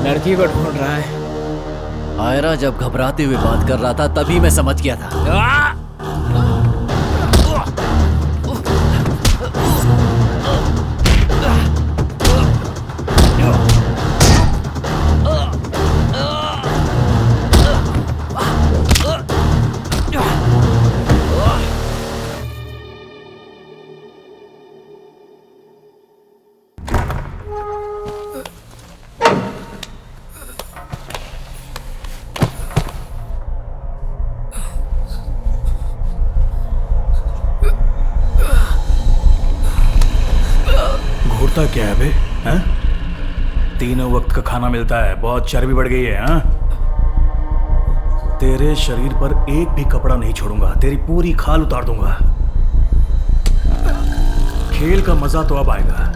लड़की को ढूंढ रहा है। आयरा जब घबराते हुए बात कर रहा था तभी मैं समझ गया था। घूरता क्या है बे? हैं? तीनों वक्त का खाना मिलता है, बहुत चर्बी बढ़ गई है। हाँ, तेरे शरीर पर एक भी कपड़ा नहीं छोड़ूंगा, तेरी पूरी खाल उतार दूंगा। खेल का मजा तो अब आएगा।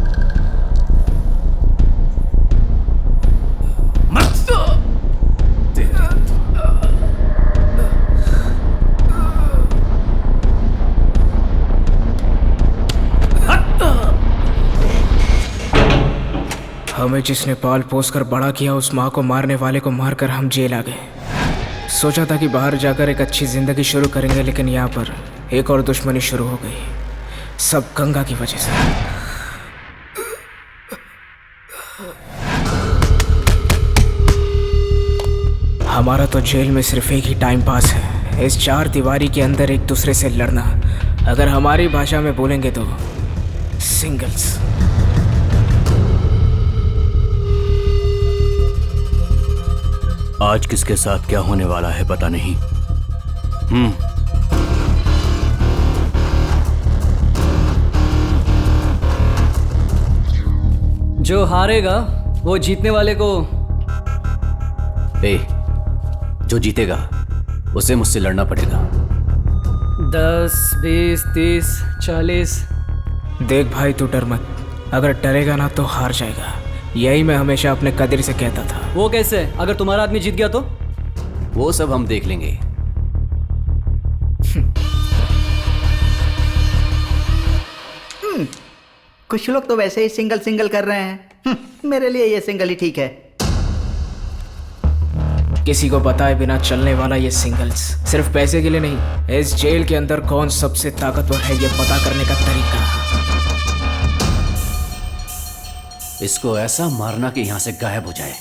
हमें जिसने पाल पोस कर बड़ा किया, उस माँ को मारने वाले को मारकर हम जेल आ गए। सोचा था कि बाहर जाकर एक अच्छी जिंदगी शुरू करेंगे, लेकिन यहाँ पर एक और दुश्मनी शुरू हो गई। सब गंगा की वजह से। हमारा तो जेल में सिर्फ एक ही टाइम पास है, इस चार दीवारी के अंदर एक दूसरे से लड़ना। अगर हमारी भाषा में बोलेंगे तो सिंगल्स। आज किसके साथ क्या होने वाला है पता नहीं। जो हारेगा वो जीतने वाले को। जो जीतेगा उसे मुझसे लड़ना पड़ेगा। 10, 20, 30, 40। देख भाई, तू डर मत। अगर डरेगा ना तो हार जाएगा। यही मैं हमेशा अपने कदर से कहता था। वो कैसे? अगर तुम्हारा आदमी जीत गया तो? वो सब हम देख लेंगे। कुछ लोग तो वैसे ही सिंगल सिंगल कर रहे हैं। मेरे लिए ये सिंगल ही ठीक है। किसी को बताए बिना चलने वाला ये सिंगल्स सिर्फ पैसे के लिए नहीं, इस जेल के अंदर कौन सबसे ताकतवर है ये पता करने का तरीका। इसको ऐसा मारना कि यहां से गायब हो जाए।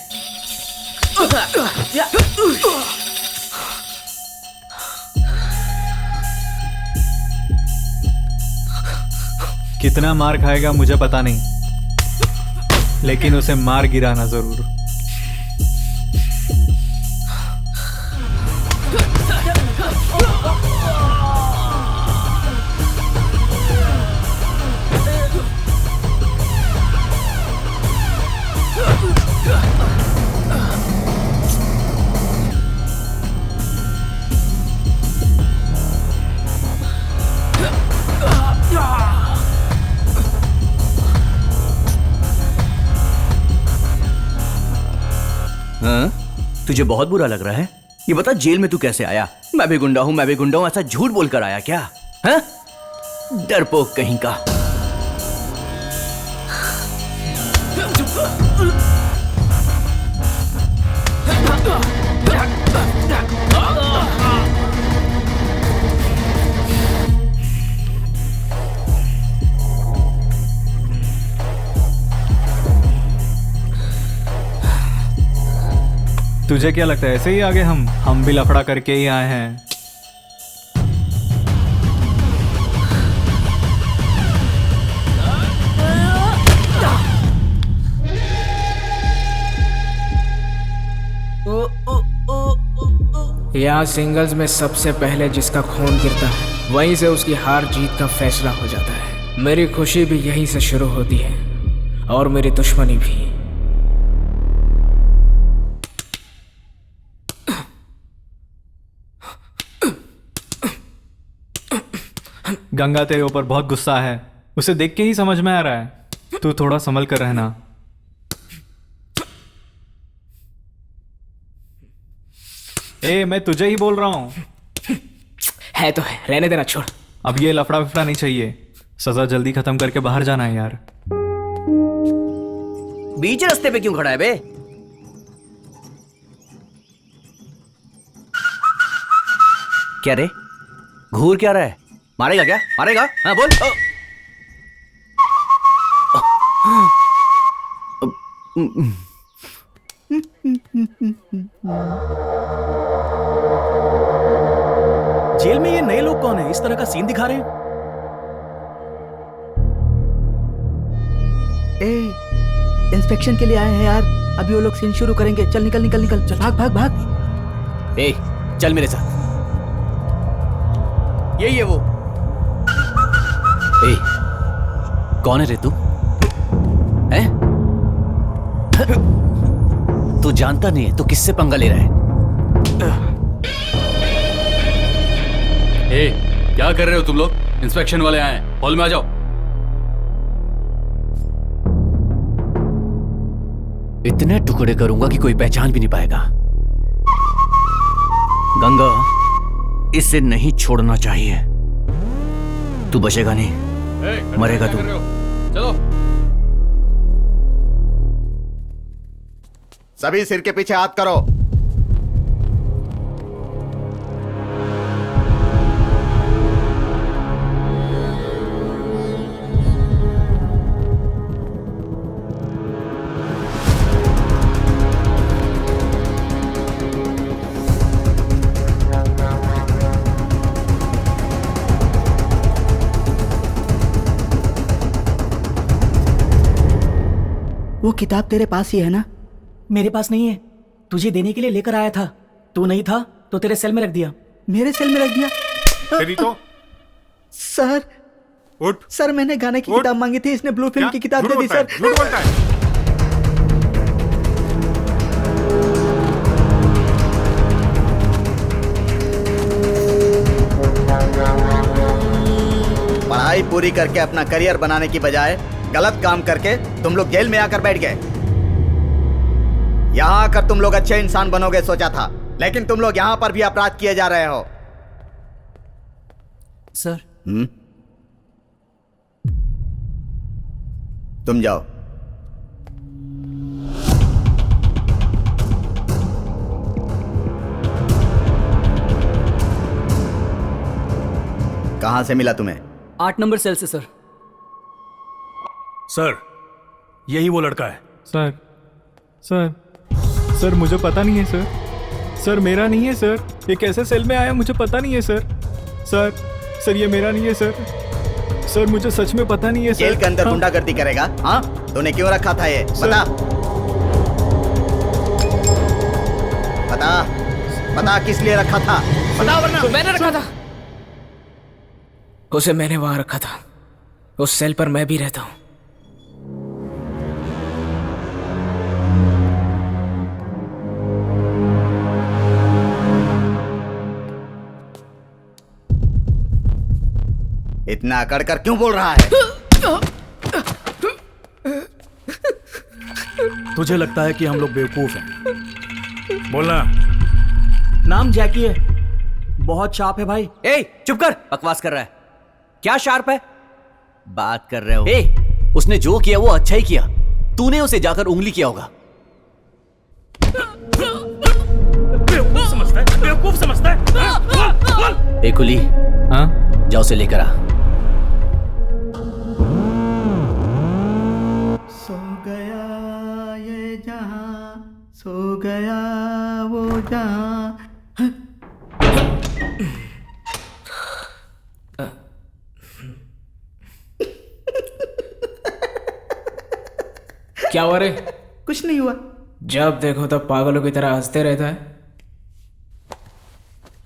कितना मार खाएगा मुझे पता नहीं, लेकिन उसे मार गिराना जरूर। हाँ? तुझे बहुत बुरा लग रहा है? ये बता, जेल में तू कैसे आया? मैं भी गुंडा हूं, ऐसा झूठ बोलकर आया क्या? हाँ? डरपोक कहीं का। तुझे क्या लगता है ऐसे ही आगे हम भी लफड़ा करके ही आए हैं। यहाँ सिंगल्स में सबसे पहले जिसका खून गिरता है वहीं से उसकी हार जीत का फैसला हो जाता है। मेरी खुशी भी यहीं से शुरू होती है और मेरी दुश्मनी भी। गंगा तेरे ऊपर बहुत गुस्सा है, उसे देख के ही समझ में आ रहा है। तू थोड़ा संभल कर रहना। मैं तुझे ही बोल रहा हूं। है तो है, रहने देना, छोड़। अब ये लफड़ा विफड़ा नहीं चाहिए, सजा जल्दी खत्म करके बाहर जाना है यार। बीच रास्ते पे क्यों खड़ा है बे? क्या रे, घूर क्या रहा है? मारेगा क्या? मारेगा? हाँ बोल। जेल में ये नए लोग कौन है, इस तरह का सीन दिखा रहे हैं? ए, इंस्पेक्शन के लिए आए हैं यार। अभी वो लोग सीन शुरू करेंगे। चल निकल निकल निकल, चल भाग भाग भाग। ए, चल मेरे साथ। यही है वो। ए, कौन है रे तू? हैं? तू जानता नहीं है तू किससे पंगा ले रहा है? ए, क्या कर रहे हो तुम लोग? इंस्पेक्शन वाले आए हैं, हॉल में आ जाओ। इतने टुकड़े करूंगा कि कोई पहचान भी नहीं पाएगा। गंगा, इसे नहीं छोड़ना चाहिए। तू बचेगा नहीं, मरेगा तू। चलो। सभी सिर के पीछे हाथ करो। वो किताब तेरे पास ही है ना? मेरे पास नहीं है, तुझे देने के लिए लेकर आया था। तू नहीं था तो तेरे सेल में रख दिया। मेरे सेल में रख दिया? तेरी तो सर, उठ। सर मैंने गाने की किताब मांगी थी, इसने ब्लू फिल्म की किताब दे दी सर। झूठ बोलता है। पढ़ाई पूरी करके अपना करियर बनाने की बजाय गलत काम करके तुम लोग जेल में आकर बैठ गए। यहां आकर तुम लोग अच्छे इंसान बनोगे सोचा था, लेकिन तुम लोग यहां पर भी अपराध किए जा रहे हो। सर, तुम जाओ। कहां से मिला तुम्हें? 8 नंबर सेल से सर। सर, यही वो लड़का है। सर सर सर मुझे पता नहीं है सर। सर मेरा नहीं है सर। ये कैसे सेल में आया मुझे पता नहीं है सर। सर सर ये मेरा नहीं है सर। सर मुझे सच में पता नहीं है सर। जेल के अंदर गुंडागर्दी करेगा? हाँ, तूने क्यों रखा था ये? बता बता बता, किस लिए रखा था? बता वरना। मैंने रखा था उसे, मैंने वहां रखा था। उस सेल पर मैं भी रहता हूं। इतना अकड़ कर क्यों बोल रहा है? तुझे लगता है कि हम लोग बेवकूफ हैं? बोलना। नाम जैकी है, बहुत शार्प है भाई। ए, चुप कर, बकवास कर रहा है। क्या शार्प है? बात कर रहे हो? ए, उसने जो किया वो अच्छा ही किया। तूने उसे जाकर उंगली किया होगा। बेवकूफ समझता है, बेवकूफ समझता है। ए कुली, हाँ जाओ उसे लेकर आ। सो गया ये जहां, सो गया वो जहां। क्या हुआ रे? कुछ नहीं हुआ। जब देखो तब पागलों की तरह हंसते रहता है।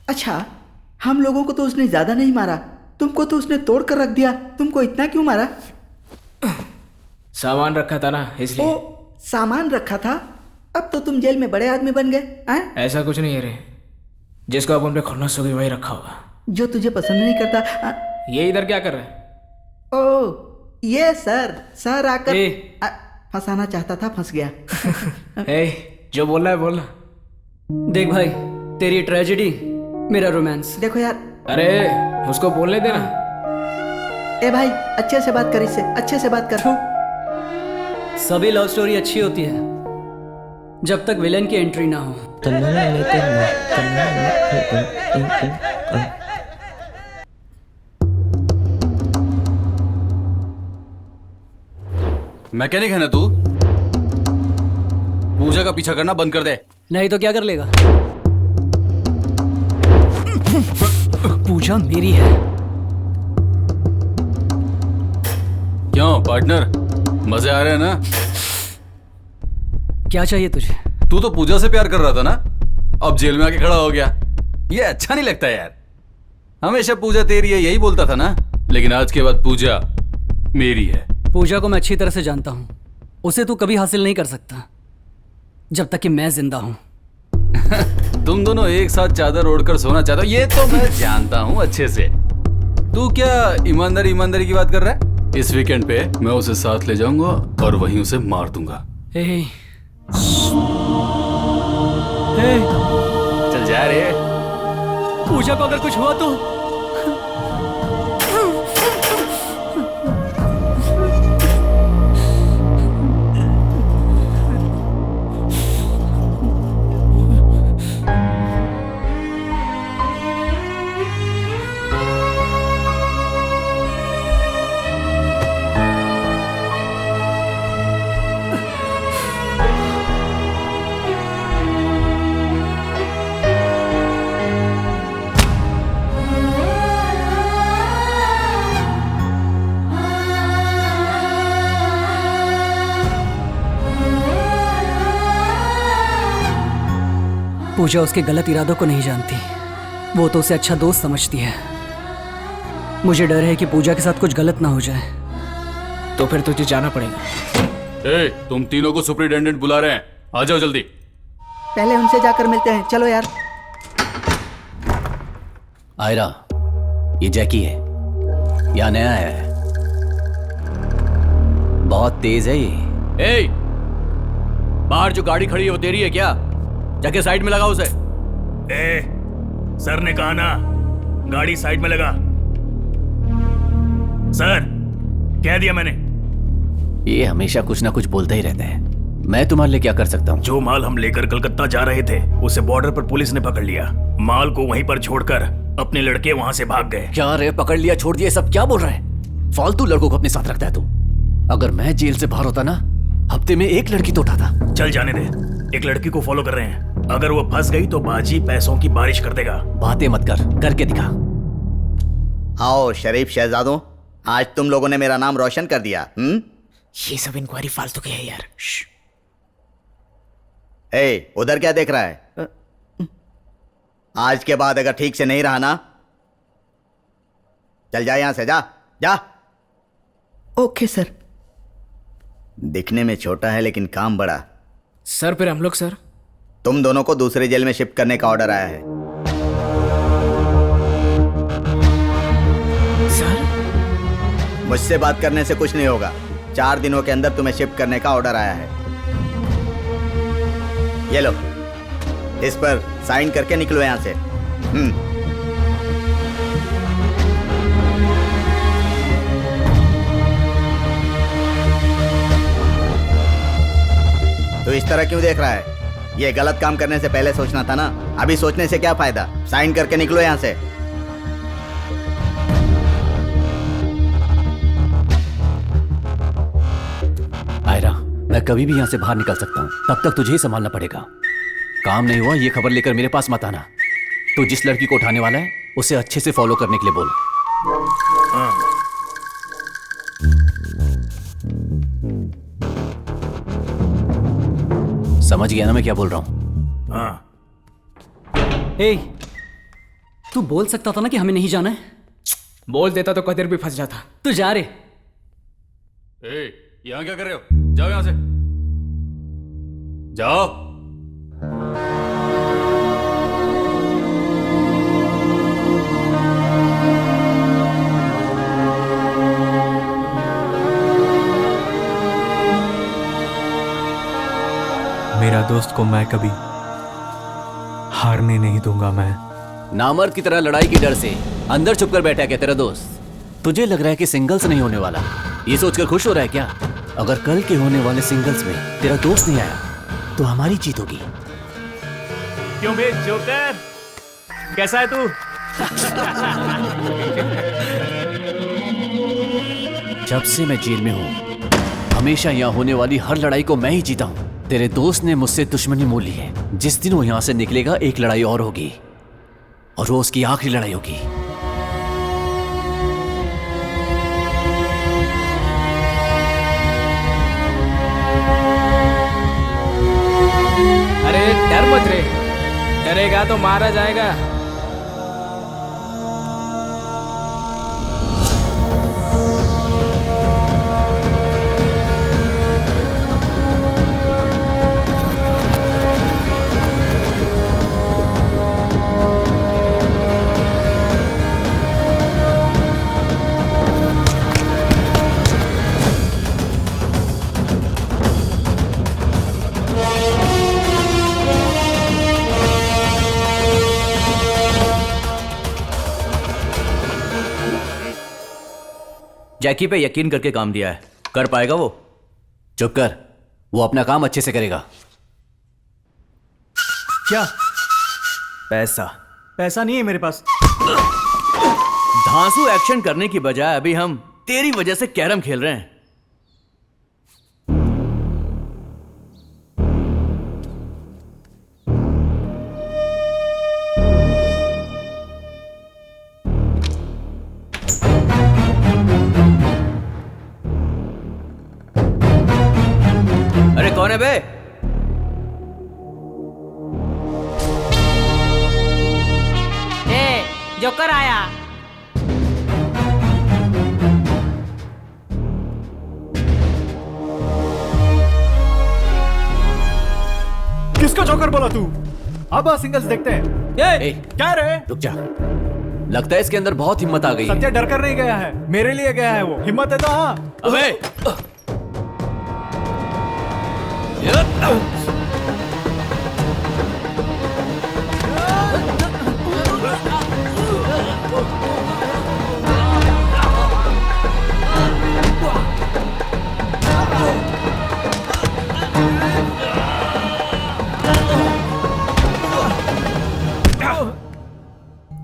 अच्छा, हम लोगों को तो उसने ज्यादा नहीं मारा, तुमको तो उसने तोड़ कर रख दिया। तुमको इतना क्यों मारा? सामान रखा था ना, इसलिए। ओ, सामान रखा था? अब तो तुम जेल में बड़े आदमी बन गए हैं? ऐसा कुछ नहीं है रे, जिसको अब हमने खुन्नस हो गई वही रखा होगा। जो तुझे पसंद नहीं करता। ये इधर क्या कर रहा है? ओ, ये सर आकर ए। फंसाना चाहता था, फंस गया। ए, जो बोल रहा है बोलना। देख भाई, तेरी ट्रेजेडी, मेरा रोमांस। देखो यार। अरे उसको बोलने देना। ए भाई, अच्छे से बात कर, इससे अच्छे से बात कर। सभी लव स्टोरी अच्छी होती है जब तक विलेन की एंट्री ना हो। मैकेनिक है ना तू? पूजा का पीछा करना बंद कर दे। नहीं तो क्या कर लेगा? पूजा मेरी है। क्यों पार्टनर, मजे आ रहे हैं ना? क्या चाहिए तुझे? तू तो पूजा से प्यार कर रहा था ना, अब जेल में आके खड़ा हो गया। ये अच्छा नहीं लगता यार। हमेशा पूजा तेरी है यही बोलता था ना, लेकिन आज के बाद पूजा मेरी है। पूजा को मैं अच्छी तरह से जानता हूं। उसे तू कभी हासिल नहीं कर सकता जब तक कि मैं जिंदा हूं। तुम दोनों एक साथ चादर ओढ़कर सोना चाहते हो, ये तो मैं जानता हूं अच्छे से। तू क्या ईमानदारी ईमानदारी की बात कर रहा है? इस वीकेंड पे मैं उसे साथ ले जाऊंगा और वहीं उसे मार दूंगा। चल जा रे। पूजा को अगर कुछ हुआ तो पूजा उसके गलत इरादों को नहीं जानती। वो तो उसे अच्छा दोस्त समझती है। मुझे डर है कि पूजा के साथ कुछ गलत ना हो जाए। तो फिर तुझे जाना पड़ेगा। ए, तुम तीनों को सुपरिटेंडेंट बुला रहे हैं, आ जाओ जल्दी। पहले उनसे जाकर मिलते हैं, चलो यार। आयरा, ये जैकी है, यहाँ नया है, बहुत तेज है ये। ए, बाहर जो गाड़ी खड़ी है वो तेरी है क्या? जाके साइड में लगा उसे। सर ने कहा ना गाड़ी साइड में लगा। सर, कह दिया मैंने। ये हमेशा कुछ ना कुछ बोलता ही रहता है। मैं तुम्हारे लिए क्या कर सकता हूँ? जो माल हम लेकर कलकत्ता जा रहे थे उसे बॉर्डर पर पुलिस ने पकड़ लिया। माल को वहीं पर छोड़कर अपने लड़के वहां से भाग गए। क्या रे, पकड़ लिया छोड़ दिया, सब क्या बोल रहा है? फालतू लड़कों को अपने साथ रखता है तू। अगर मैं जेल से बाहर होता ना, हफ्ते में एक लड़की तो उठाता। चल जाने दे, एक लड़की को फॉलो कर रहे हैं। अगर वो फंस गई तो बाजी पैसों की बारिश कर देगा। बातें मत कर, करके दिखा। आओ शरीफ शहजादों, आज तुम लोगों ने मेरा नाम रोशन कर दिया। ये सब इंक्वायरी फालतू की है यार। ए, उधर क्या देख रहा है? आज के बाद अगर ठीक से नहीं रहा ना, चल जा यहां से, जा जा। Okay sir. दिखने में छोटा है लेकिन काम बड़ा। सर फिर हम लोग सर? तुम दोनों को दूसरे जेल में शिफ्ट करने का ऑर्डर आया है। सर? मुझसे बात करने से कुछ नहीं होगा। 4 दिनों के अंदर तुम्हें शिफ्ट करने का ऑर्डर आया है। ये लो, इस पर साइन करके निकलो यहां से। तो इस तरह क्यों देख रहा है? ये गलत काम करने से पहले सोचना था ना। अभी सोचने से क्या फायदा? साइन करके निकलो यहां से। आयरा, मैं कभी भी यहाँ से बाहर निकल सकता हूँ, तब तक तुझे ही संभालना पड़ेगा। काम नहीं हुआ ये खबर लेकर मेरे पास मत आना। तो जिस लड़की को उठाने वाला है उसे अच्छे से फॉलो करने के लिए बोल। समझ गया ना मैं क्या बोल रहा हूँ? ए, तू बोल सकता था ना कि हमें नहीं जाना है। बोल देता तो कदर भी फंस जाता। तू जा रे। ए, यहाँ क्या कर रहे हो? जाओ यहां से, जाओ। मेरा दोस्त को मैं कभी हारने नहीं दूंगा। मैं नामर्द की तरह लड़ाई के डर से अंदर छुपकर बैठा है क्या तेरा दोस्त? तुझे लग रहा है कि सिंगल्स नहीं होने वाला, ये सोचकर खुश हो रहा है क्या? अगर कल के होने वाले सिंगल्स में तेरा दोस्त नहीं आया तो हमारी जीत होगी। क्यों बे जोकर, कैसा है तू? जब से मैं जेल में हूं, हमेशा यहाँ होने वाली हर लड़ाई को मैं ही जीता हूं। तेरे दोस्त ने मुझसे दुश्मनी मोल ली है। जिस दिन वो यहां से निकलेगा, एक लड़ाई और होगी, और वो उसकी आखिरी लड़ाई होगी। अरे डर मत रे, डरेगा तो मारा जाएगा। जैकी पे यकीन करके काम दिया है, कर पाएगा वो? चुप कर, वो अपना काम अच्छे से करेगा। क्या? पैसा? पैसा नहीं है मेरे पास। धांसू एक्शन करने की बजाय अभी हम तेरी वजह से कैरम खेल रहे हैं। अरे कौन है बे? जोकर आया। किसका जोकर बोला तू? अब सिंगल्स देखते हैं। ए, क्या रे? रुक जा, लगता है इसके अंदर बहुत हिम्मत आ गई है। सत्या डर कर नहीं गया है, मेरे लिए गया है वो। हिम्मत है तो हाँ। अबे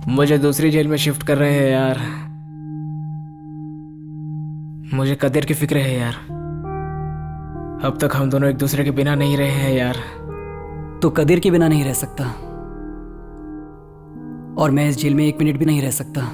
मुझे दूसरी जेल में शिफ्ट कर रहे हैं यार। मुझे कदर की फिक्र है यार। अब तक हम दोनों एक दूसरे के बिना नहीं रहे हैं यार। तो कदीर के बिना नहीं रह सकता, और मैं इस जेल में 1 मिनट भी नहीं रह सकता।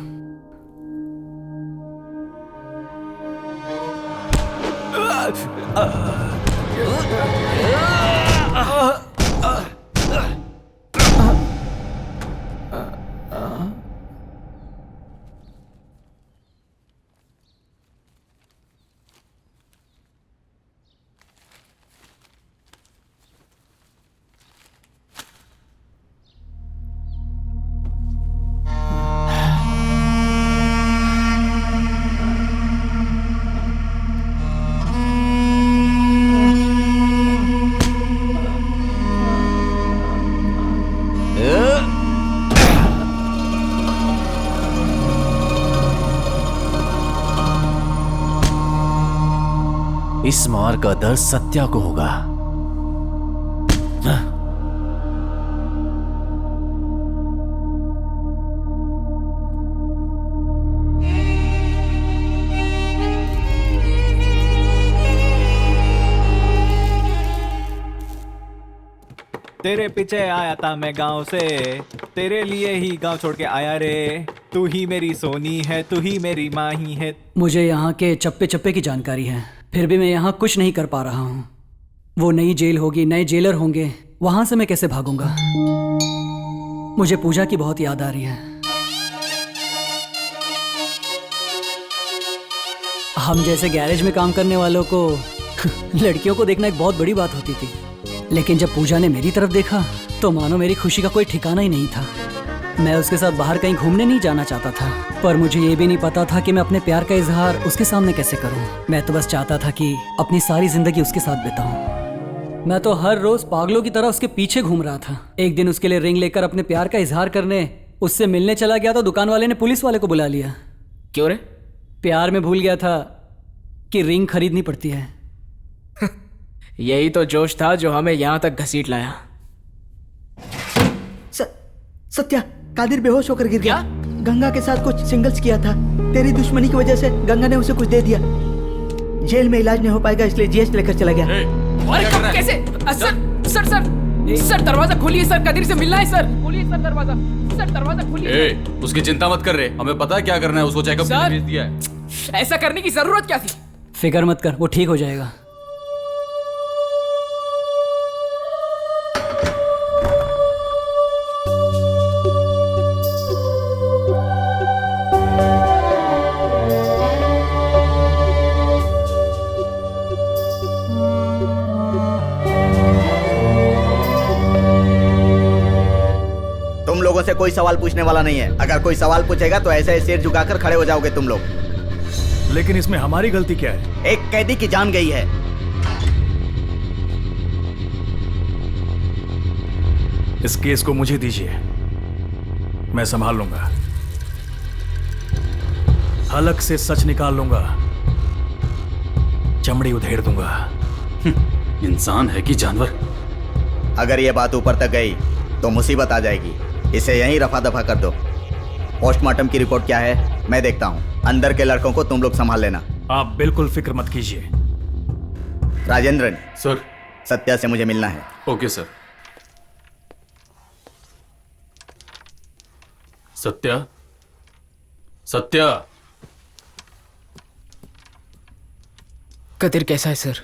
इस मार का दर्द सत्या को होगा। तेरे पीछे आया था मैं गांव से, तेरे लिए ही गांव छोड़ के आया रे। तू ही मेरी सोनी है, तू ही मेरी माही है। मुझे यहाँ के चप्पे चप्पे की जानकारी है, फिर भी मैं यहाँ कुछ नहीं कर पा रहा हूँ। वो नई जेल होगी, नए जेलर होंगे, वहां से मैं कैसे भागूंगा? मुझे पूजा की बहुत याद आ रही है। हम जैसे गैरेज में काम करने वालों को लड़कियों को देखना एक बहुत बड़ी बात होती थी, लेकिन जब पूजा ने मेरी तरफ देखा तो मानो मेरी खुशी का कोई ठिकाना ही नहीं था। मैं उसके साथ बाहर कहीं घूमने नहीं जाना चाहता था, पर मुझे ये भी नहीं पता था कि मैं अपने प्यार का इजहार उसके सामने कैसे करूं। मैं तो बस चाहता था कि अपनी सारी जिंदगी उसके साथ बिताऊं। मैं तो हर रोज पागलों की तरह उसके पीछे घूम रहा था। एक दिन उसके लिए रिंग लेकर अपने प्यार का इजहार करने उससे मिलने चला गया तो दुकान वाले ने पुलिस वाले को बुला लिया। क्यों रे? प्यार में भूल गया था कि रिंग खरीदनी पड़ती है। यही तो जोश था जो हमें यहाँ तक घसीट लाया। सत्या, कादिर बेहोश होकर गिर गया। गंगा के साथ कुछ सिंगल्स किया था। तेरी दुश्मनी की वजह से गंगा ने उसे कुछ दे दिया। जेल में इलाज नहीं हो पाएगा इसलिए जीएच लेकर चला गया। अरे कब कैसे? सर सर सर सर दरवाजा खोलिए सर, कदीर से मिलना है सर। खोलिए सर दरवाजा, सर दरवाजा खोलिए। उसकी चिंता मत कर रहे, हमें पता है क्या करना है। उसको चेकअप के लिए भेज दिया है। ऐसा करने की जरूरत क्या थी? फिक्र मत कर, वो ठीक हो जाएगा। तुम लोगों से कोई सवाल पूछने वाला नहीं है। अगर कोई सवाल पूछेगा तो ऐसे सिर झुकाकर खड़े हो जाओगे तुम लोग। लेकिन इसमें हमारी गलती क्या है? एक कैदी की जान गई है। इस केस को मुझे दीजिए, मैं संभाल लूंगा। हलक से सच निकाल लूंगा, चमड़ी उधेड़ दूंगा। इंसान है कि जानवर? अगर ये बात ऊपर तक गई तो मुसीबत आ जाएगी। इसे यहीं रफा दफा कर दो। पोस्टमार्टम की रिपोर्ट क्या है मैं देखता हूँ। अंदर के लड़कों को तुम लोग संभाल लेना। आप बिल्कुल फिक्र मत कीजिए। राजेंद्रन सर, सत्या से मुझे मिलना है। Okay sir. सत्या, सत्या। कदीर कैसा है सर?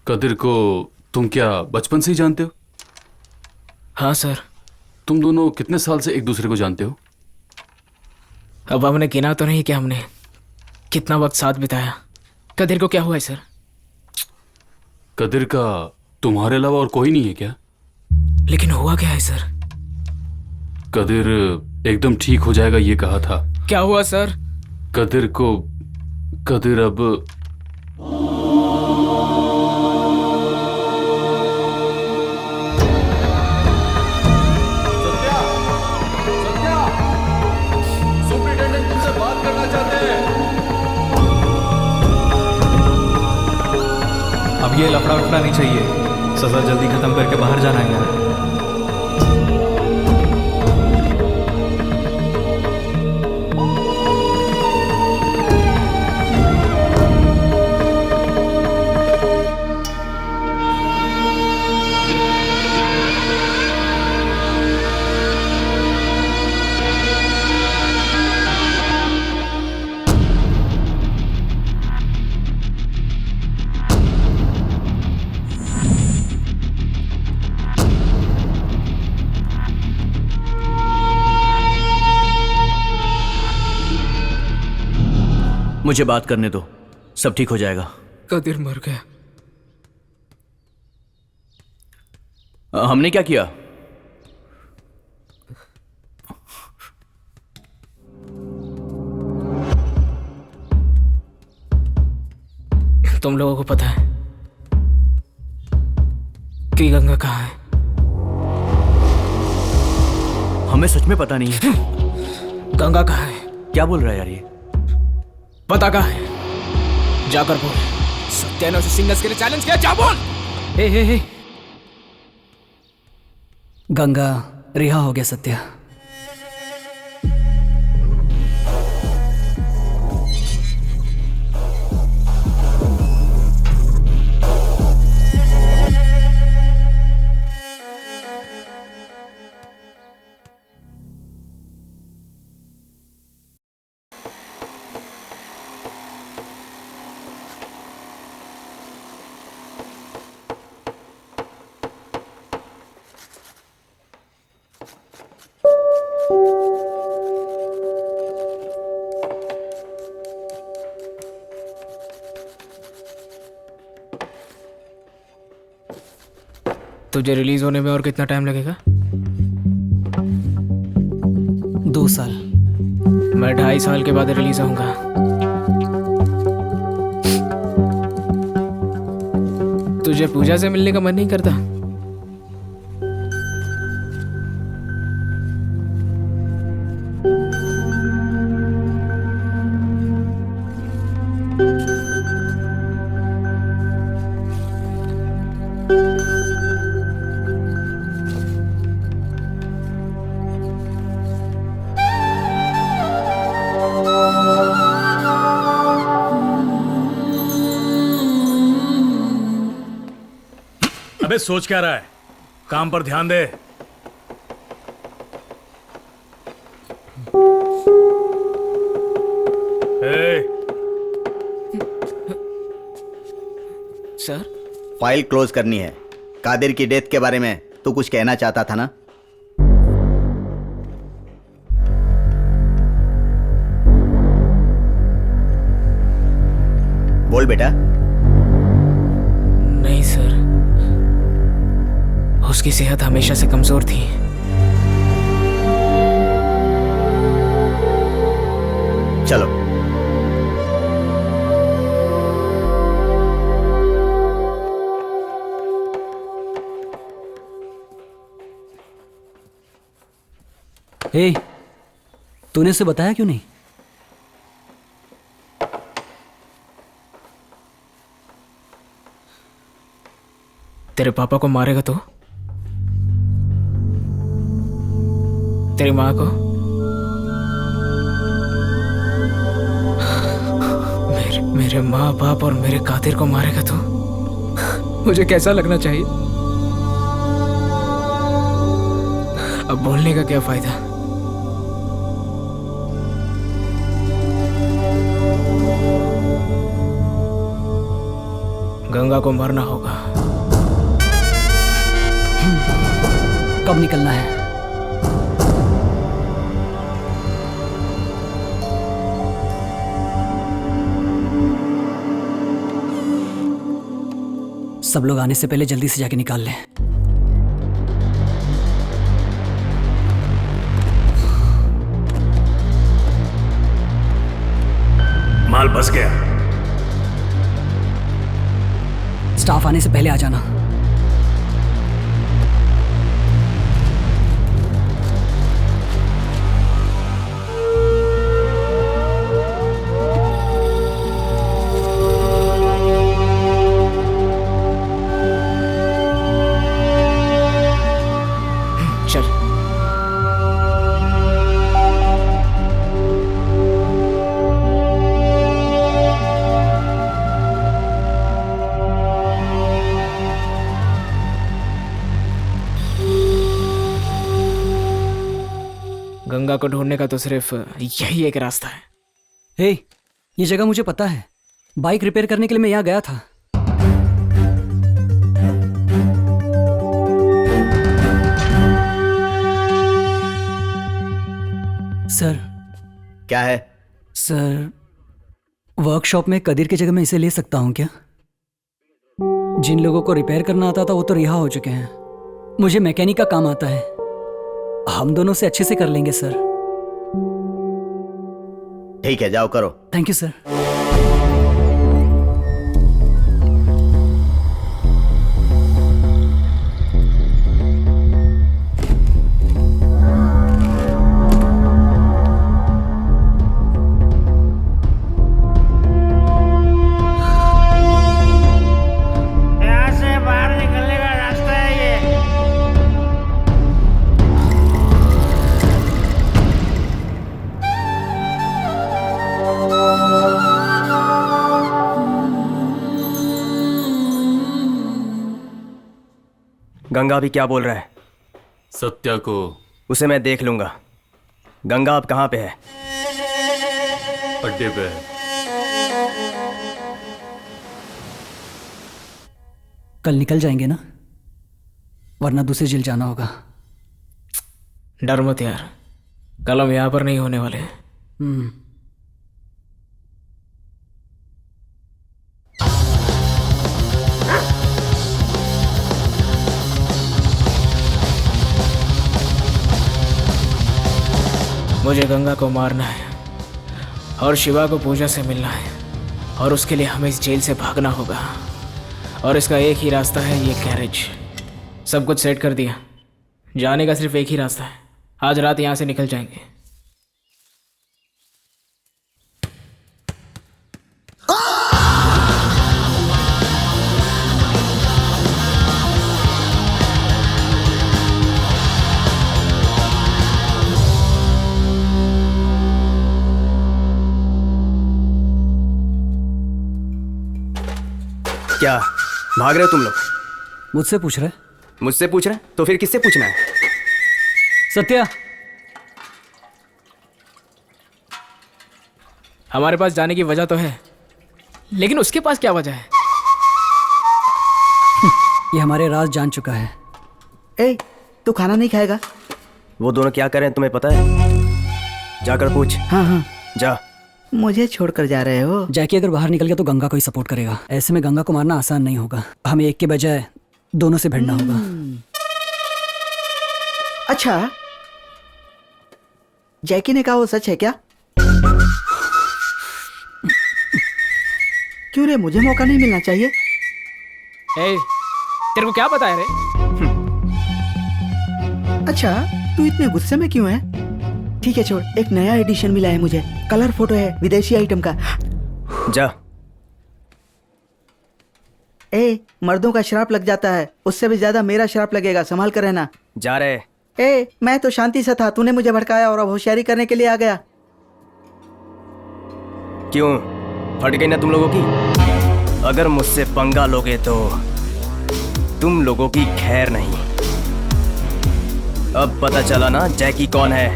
कदीर को तुम क्या बचपन से ही जानते हो? हाँ सर। तुम दोनों कितने साल से एक दूसरे को जानते हो? अब हमने गिना तो नहीं कि हमने कितना वक्त साथ बिताया। कदीर को क्या हुआ है सर? कदीर का तुम्हारे अलावा और कोई नहीं है क्या? लेकिन हुआ क्या है सर? कदीर एकदम ठीक हो जाएगा ये कहा था। क्या हुआ सर? कदीर अब अब ये लफड़ा वफड़ा नहीं चाहिए। सजा जल्दी खत्म करके बाहर जाना है यार। मुझे बात करने दो, सब ठीक हो जाएगा। कदीर मर गया। हमने क्या किया? तुम लोगों को पता है कि गंगा कहाँ है? हमें सच में पता नहीं है। गंगा कहाँ है? क्या बोल रहा है यार ये? पता कहाँ है? जाकर बोल। सत्या ने उसे सिंगल्स के लिए चैलेंज किया, जा बोल। हे गंगा रिहा हो गया सत्या। तुझे रिलीज होने में और कितना टाइम लगेगा? 2 साल। मैं 2.5 साल के बाद रिलीज होऊंगा। तुझे पूजा से मिलने का मन नहीं करता? अबे सोच क्या रहा है? काम पर ध्यान दे। सर, फाइल क्लोज करनी है। कादिर की डेथ के बारे में तू कुछ कहना चाहता था ना? बोल बेटा। नहीं सर, उसकी सेहत हमेशा से कमजोर थी। चलो। हे, तूने उसे बताया क्यों नहीं? तेरे पापा को मारेगा तो? तेरी माँ को? मेरे माँ बाप और मेरे कादिर को मारेगा तो? मुझे कैसा लगना चाहिए? अब बोलने का क्या फायदा? गंगा को मरना होगा। कब निकलना है? सब लोग आने से पहले जल्दी से जाके निकाल लें। माल बस गया। स्टाफ आने से पहले आ जाना। चल। गंगा को ढूंढने का तो सिर्फ यही एक रास्ता है। हे, ये जगह मुझे पता है। बाइक रिपेयर करने के लिए मैं यहाँ गया था। सर। क्या है? सर, वर्कशॉप में कदीर की जगह मैं इसे ले सकता हूँ क्या? जिन लोगों को रिपेयर करना आता था वो तो रिहा हो चुके हैं। मुझे मैकेनिक का काम आता है। हम दोनों से अच्छे से कर लेंगे सर। ठीक है, जाओ करो। Thank you sir. यहाँ से बाहर निकलने का रास्ता है ये। गंगा अभी क्या बोल रहा है? सत्या को उसे मैं देख लूंगा। गंगा अब कहाँ पे है? अड्डे पे है। कल निकल जाएंगे ना, वरना दूसरे जेल जाना होगा। डर मत यार, कल हम यहाँ पर नहीं होने वाले। मुझे गंगा को मारना है और शिवा को पूजा से मिलना है, और उसके लिए हमें इस जेल से भागना होगा। और इसका एक ही रास्ता है, ये गैरेज। सब कुछ सेट कर दिया, जाने का सिर्फ एक ही रास्ता है। आज रात यहाँ से निकल जाएंगे। क्या भाग रहे हो तुम लोग? मुझसे पूछ रहे? मुझसे पूछ रहे तो फिर किससे पूछना है? सत्या, हमारे पास जाने की वजह तो है, लेकिन उसके पास क्या वजह है? ये हमारे राज जान चुका है। ए, तू खाना नहीं खाएगा? वो दोनों क्या कर रहे हैं तुम्हें पता है? जाकर पूछ। हाँ हाँ, जा। मुझे छोड़कर जा रहे हो? जैकी अगर बाहर निकल गया तो गंगा को ही सपोर्ट करेगा। ऐसे में गंगा को मारना आसान नहीं होगा। हमें एक के बजाय दोनों से भिड़ना होगा। अच्छा, जैकी ने कहा वो सच है क्या? क्यों रे, मुझे मौका नहीं मिलना चाहिए? तेरे को क्या पता है रे? अच्छा, तू इतने गुस्से में क्यों है? ठीक है छोड़, एक नया एडिशन मिला है मुझे, कलर फोटो है विदेशी आइटम का। जा। ए, मर्दों का श्राप लग जाता है, उससे भी ज्यादा मेरा श्राप लगेगा, संभाल कर रहना। जा रहे। ए, मैं तो शांति से था, तूने मुझे भड़काया और अब होशियारी करने के लिए आ गया। क्यों, फट गई ना तुम लोगों की? अगर मुझसे पंगा लोगे तो तुम लोगों की खैर नहीं। अब पता चला ना जैकी कौन है?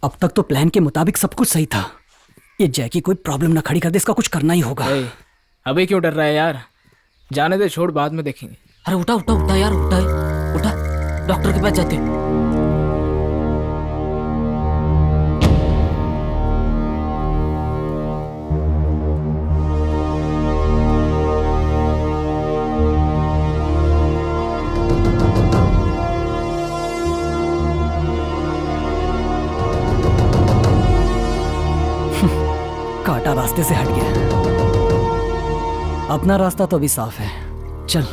अब तक तो प्लान के मुताबिक सब कुछ सही था। ये जैकी कोई प्रॉब्लम ना खड़ी कर दे, इसका कुछ करना ही होगा। अभी क्यों डर रहा है यार? जाने दे, छोड़, बाद में देखेंगे। अरे उठा उठा उठा यार, उठा उठा, डॉक्टर के पास जाते। कांटा रास्ते से हट गया। अपना रास्ता तो अभी साफ है, चल।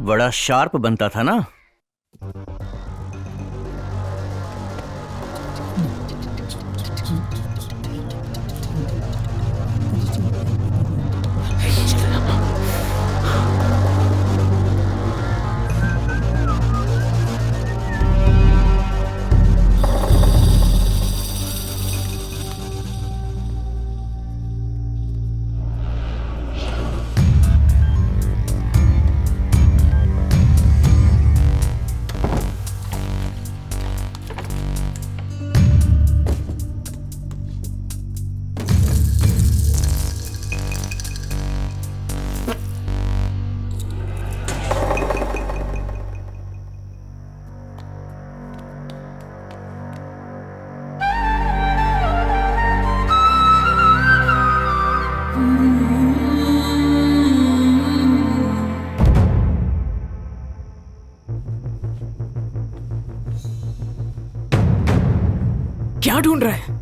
बड़ा शार्प बनता था ना। क्या ढूंढ रहा है?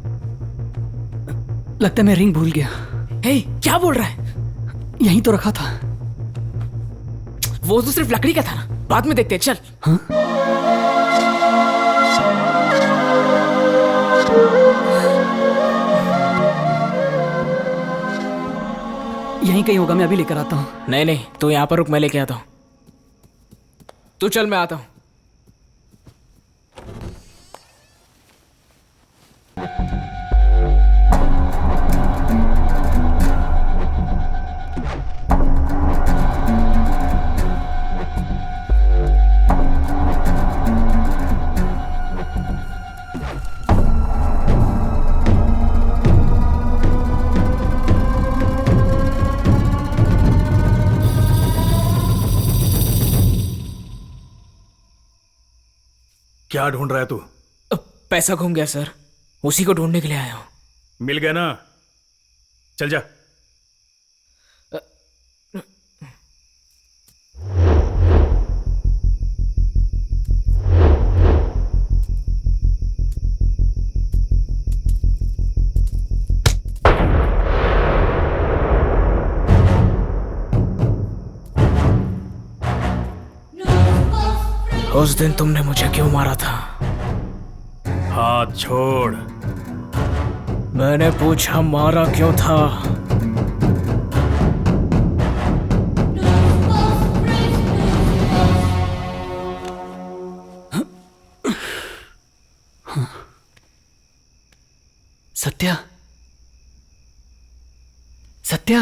लगता है मैं रिंग भूल गया। हे, क्या बोल रहा है? यहीं तो रखा था। वो तो सिर्फ लकड़ी का था ना, बाद में देखते हैं, चल। हाँ? यहीं कहीं होगा, मैं अभी लेकर आता हूँ। नहीं नहीं, तू यहाँ पर रुक, मैं लेके आता हूँ। तू चल, मैं आता हूँ। क्या ढूंढ रहा है तू? पैसा घूम गया सर, उसी को ढूंढने के लिए आया हूं। मिल गया ना? चल जा। उस दिन तुमने मुझे क्यों मारा था? हाथ छोड़। मैंने पूछा मारा क्यों था? सत्या, सत्या,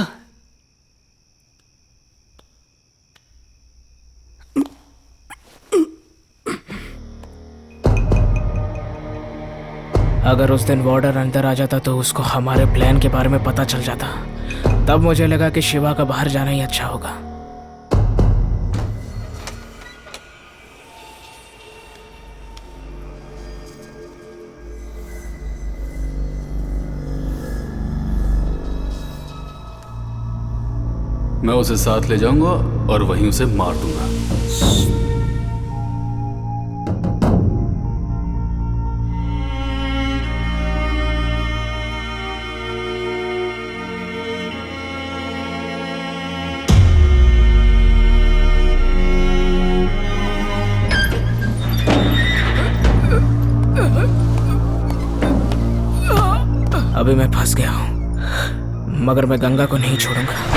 अगर उस दिन वार्डन अंदर आ जाता तो उसको हमारे प्लान के बारे में पता चल जाता। तब मुझे लगा कि शिवा का बाहर जाना ही अच्छा होगा। मैं उसे साथ ले जाऊंगा और वहीं उसे मार दूंगा। अभी मैं फंस गया हूं, मगर मैं गंगा को नहीं छोड़ूंगा।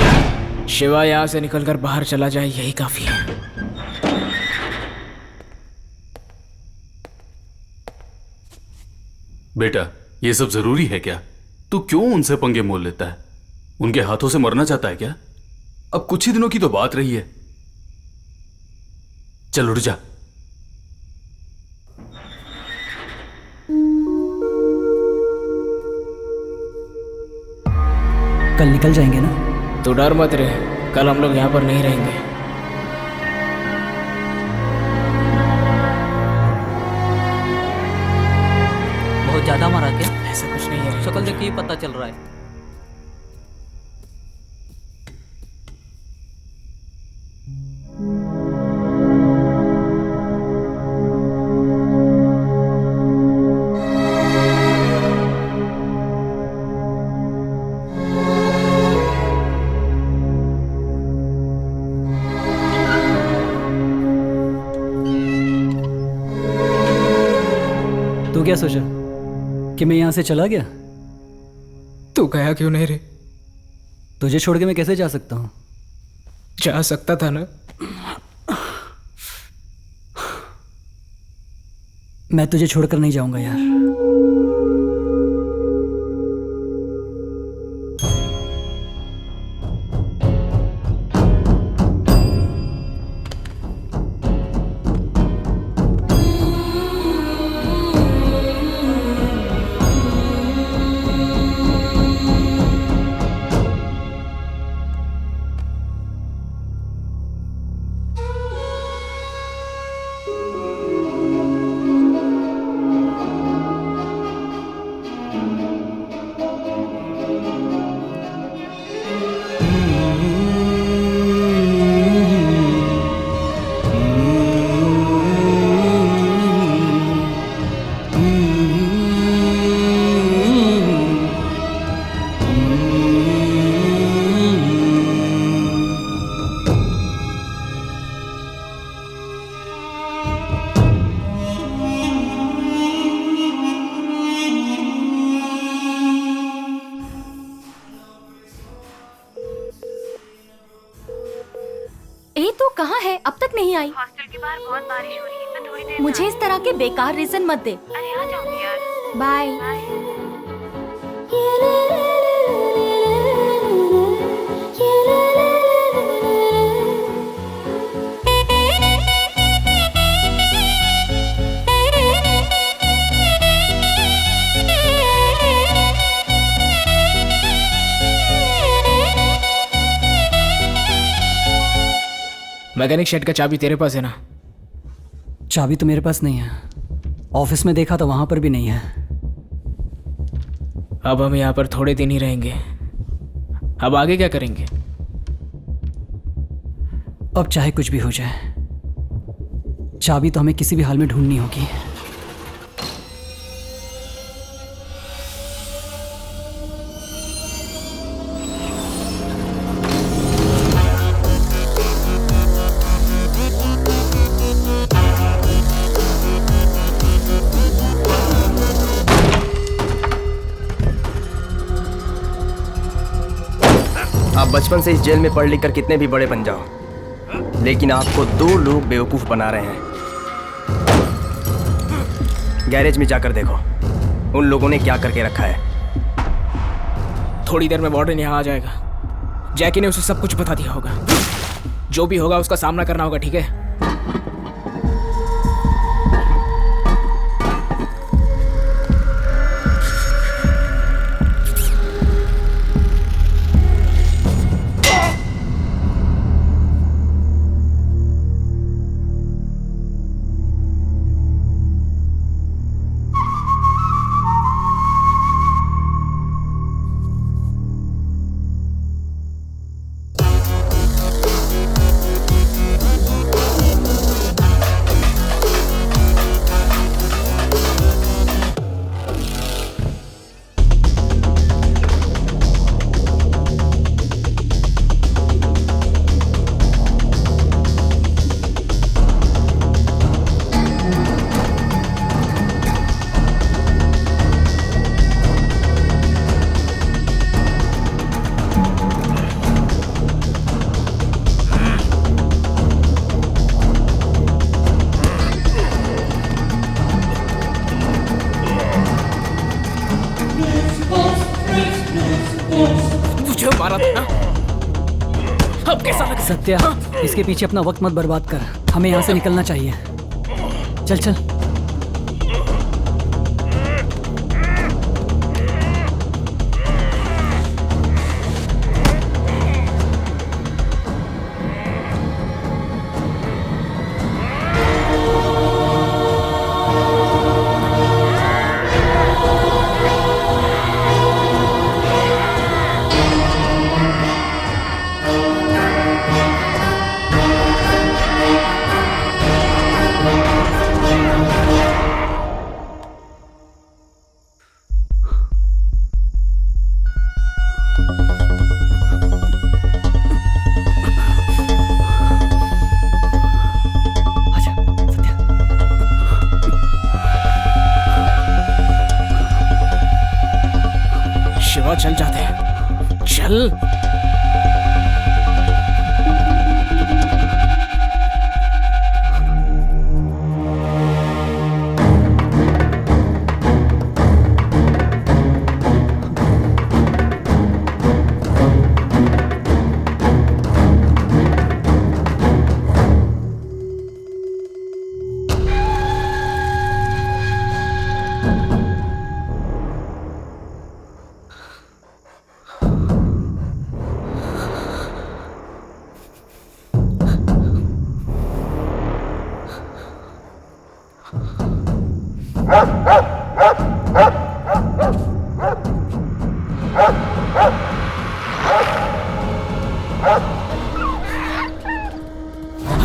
शिवा यहां से निकलकर बाहर चला जाए, यही काफी है। बेटा, ये सब जरूरी है क्या? तू क्यों उनसे पंगे मोल लेता है? उनके हाथों से मरना चाहता है क्या? अब कुछ ही दिनों की तो बात रही है। चल उठ जा। कल निकल जाएंगे ना? तू डर मत रे, कल हम लोग यहाँ पर नहीं रहेंगे। बहुत ज्यादा मारा क्या? ऐसा कुछ नहीं है। शक्ल देख के ही पता चल रहा है। तू क्या सोचा कि मैं यहां से चला गया? तू गया क्यों नहीं रे? तुझे छोड़ के मैं कैसे जा सकता हूं? जा सकता था ना। मैं तुझे छोड़कर नहीं जाऊंगा यार। कहाँ है? अब तक नहीं आई। हॉस्टल के बाहर बहुत बारिश हो रही है, तो थोड़ी देर मुझे इस तरह के बेकार रीजन मत दे। अरे आ जाऊंगी यार। बाय। मैकेनिक शेड का चाबी तेरे पास है ना? चाबी तो मेरे पास नहीं है। ऑफिस में देखा तो वहां पर भी नहीं है। अब हम यहाँ पर थोड़े दिन ही रहेंगे। अब आगे क्या करेंगे? अब चाहे कुछ भी हो जाए, चाबी तो हमें किसी भी हाल में ढूंढनी होगी। आप बचपन से इस जेल में पढ़ लिख कर कितने भी बड़े बन जाओ, लेकिन आपको दो लोग बेवकूफ बना रहे हैं। गैरेज में जाकर देखो उन लोगों ने क्या करके रखा है। थोड़ी देर में वार्डन यहाँ आ जाएगा। जैकी ने उसे सब कुछ बता दिया होगा। जो भी होगा उसका सामना करना होगा, ठीक है? सत्या, इसके पीछे अपना वक्त मत बर्बाद कर। हमें यहाँ से निकलना चाहिए। चल चल। चल जाते हैं, चल।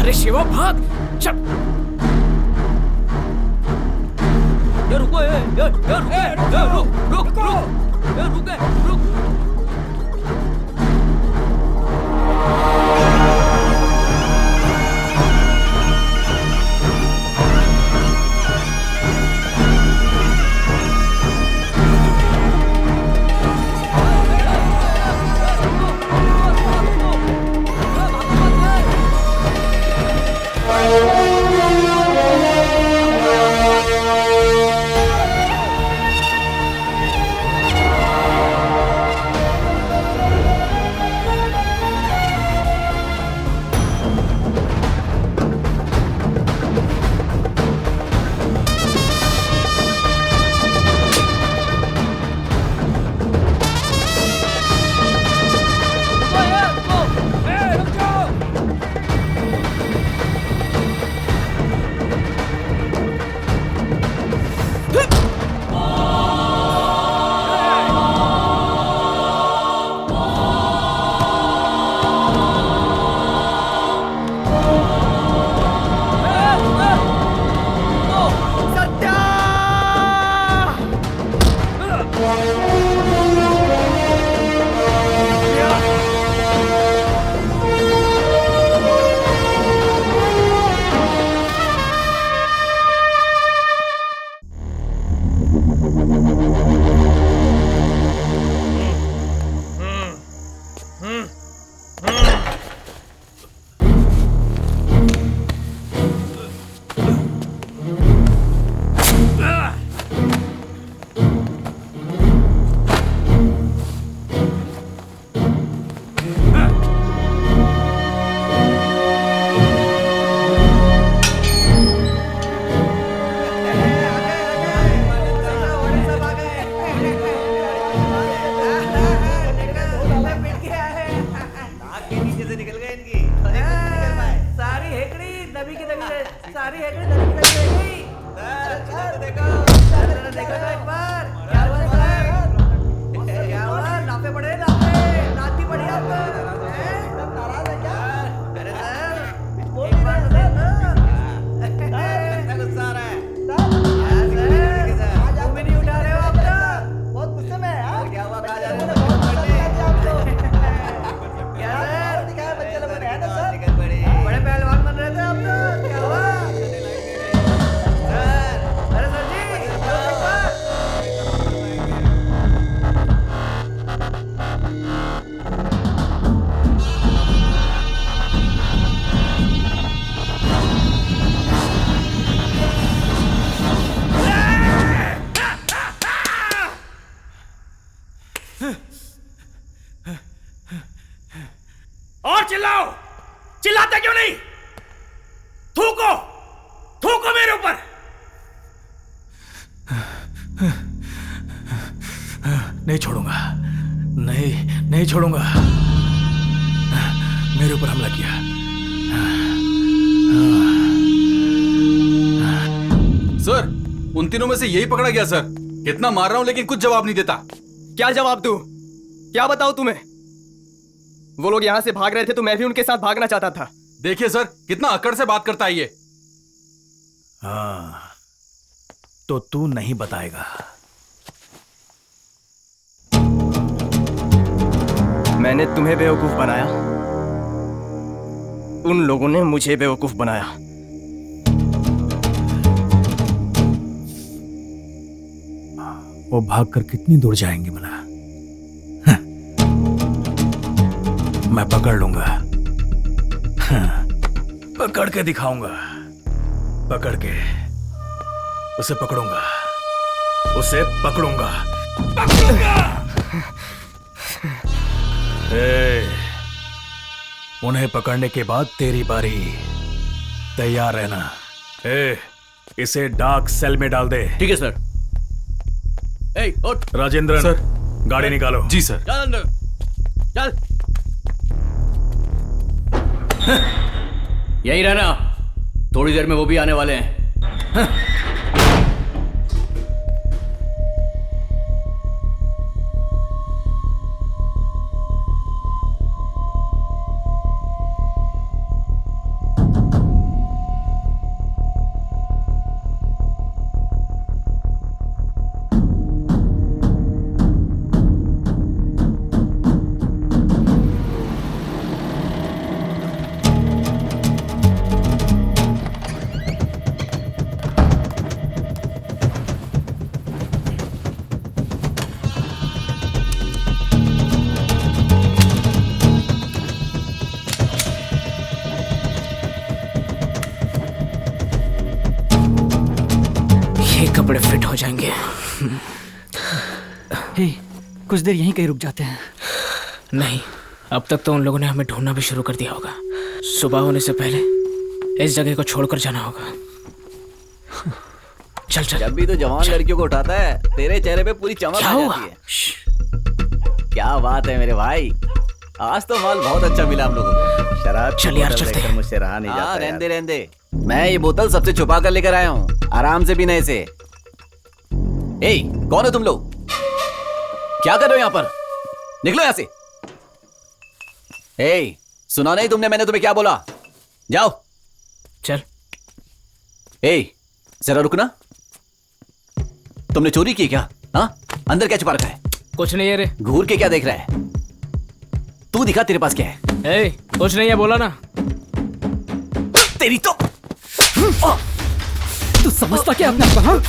अरे शिवा भाग, चल। रुको, रुक, रुक। सारी हेकड़ी धरती तक रह गई। देखो देखो एक बार क्या हुआ सर? क्या हुआ? लाफे पड़े लाफे, लाठी पड़ी आप पर। नाराज है क्या? अरे सर बोल एक बार गुस्सा आ रहा है। तुम भी नहीं उठा रहे हो आप तो? बहुत गुस्से में है। क्या हुआ? कहाँ जा रहे हो? क्या सर दिखाया बच्चे लोगों ने है ना सर? बड़े पहलवान बन रहे थे आप तो। क्या हुआ? सर अरे सर जी एक बार। और चिल्लाओ, चिल्लाते क्यों नहीं? थूको, थूको मेरे ऊपर। नहीं छोड़ूंगा, नहीं छोड़ूंगा। मेरे ऊपर हमला किया। सर उन तीनों में से यही पकड़ा गया सर। कितना मार रहा हूं लेकिन कुछ जवाब नहीं देता। क्या जवाब दूं? क्या बताऊं तुम्हें? वो लोग यहां से भाग रहे थे तो मैं भी उनके साथ भागना चाहता था। देखिए सर कितना अकड़ से बात करता है ये। हाँ तो तू नहीं बताएगा। मैंने तुम्हें बेवकूफ बनाया, उन लोगों ने मुझे बेवकूफ बनाया। वो भागकर कितनी दूर जाएंगे भला? मैं पकड़ लूंगा, पकड़ के दिखाऊंगा, पकड़ के उसे पकड़ूंगा, उसे पकड़ूंगा, पकड़ूंगा। उन्हें पकड़ने के बाद तेरी बारी, तैयार रहना। इसे डार्क सेल में डाल दे। ठीक है सर। उठ। राजेंद्रन सर गाड़ी निकालो। जी सर। चल अंदर चल। यही रहना, थोड़ी देर में वो भी आने वाले हैं। कपड़े फिट हो जाएंगे। हे, कुछ देर यहीं कहीं रुक जाते हैं। नहीं, अब तक तो उन लोगों ने हमें ढूंढना भी शुरू कर दिया होगा। सुबह होने से पहले इस जगह को छोड़कर जाना होगा। चल चल। जब भी तो जवान लड़कियों को उठाता है तेरे चेहरे पे पूरी चमक आ जाती है। क्या बात है मेरे भाई, आज तो माल बहुत अच्छा मिला हम लोगों को। शराब चल यार चलते हैं। मुझसे रहा नहीं जाता। रहने रहने मैं ये बोतल सबसे छुपा कर लेकर आया हूँ, आराम से पीने से। ए, कौन है तुम लोग? क्या कर रहे हो यहाँ पर? निकलो यहाँ से। ए, सुना नहीं तुमने मैंने तुम्हें क्या बोला? जाओ। चल। ए, जरा रुकना। तुमने चोरी की क्या? हाँ, अंदर क्या छुपा रखा है? कुछ नहीं है रे। घूर के क्या देख रहा है? तू दिखा तेरे पास क्या है? ए, कुछ नहीं है, बोला ना। तेरी तो तू समझता क्या अपने आप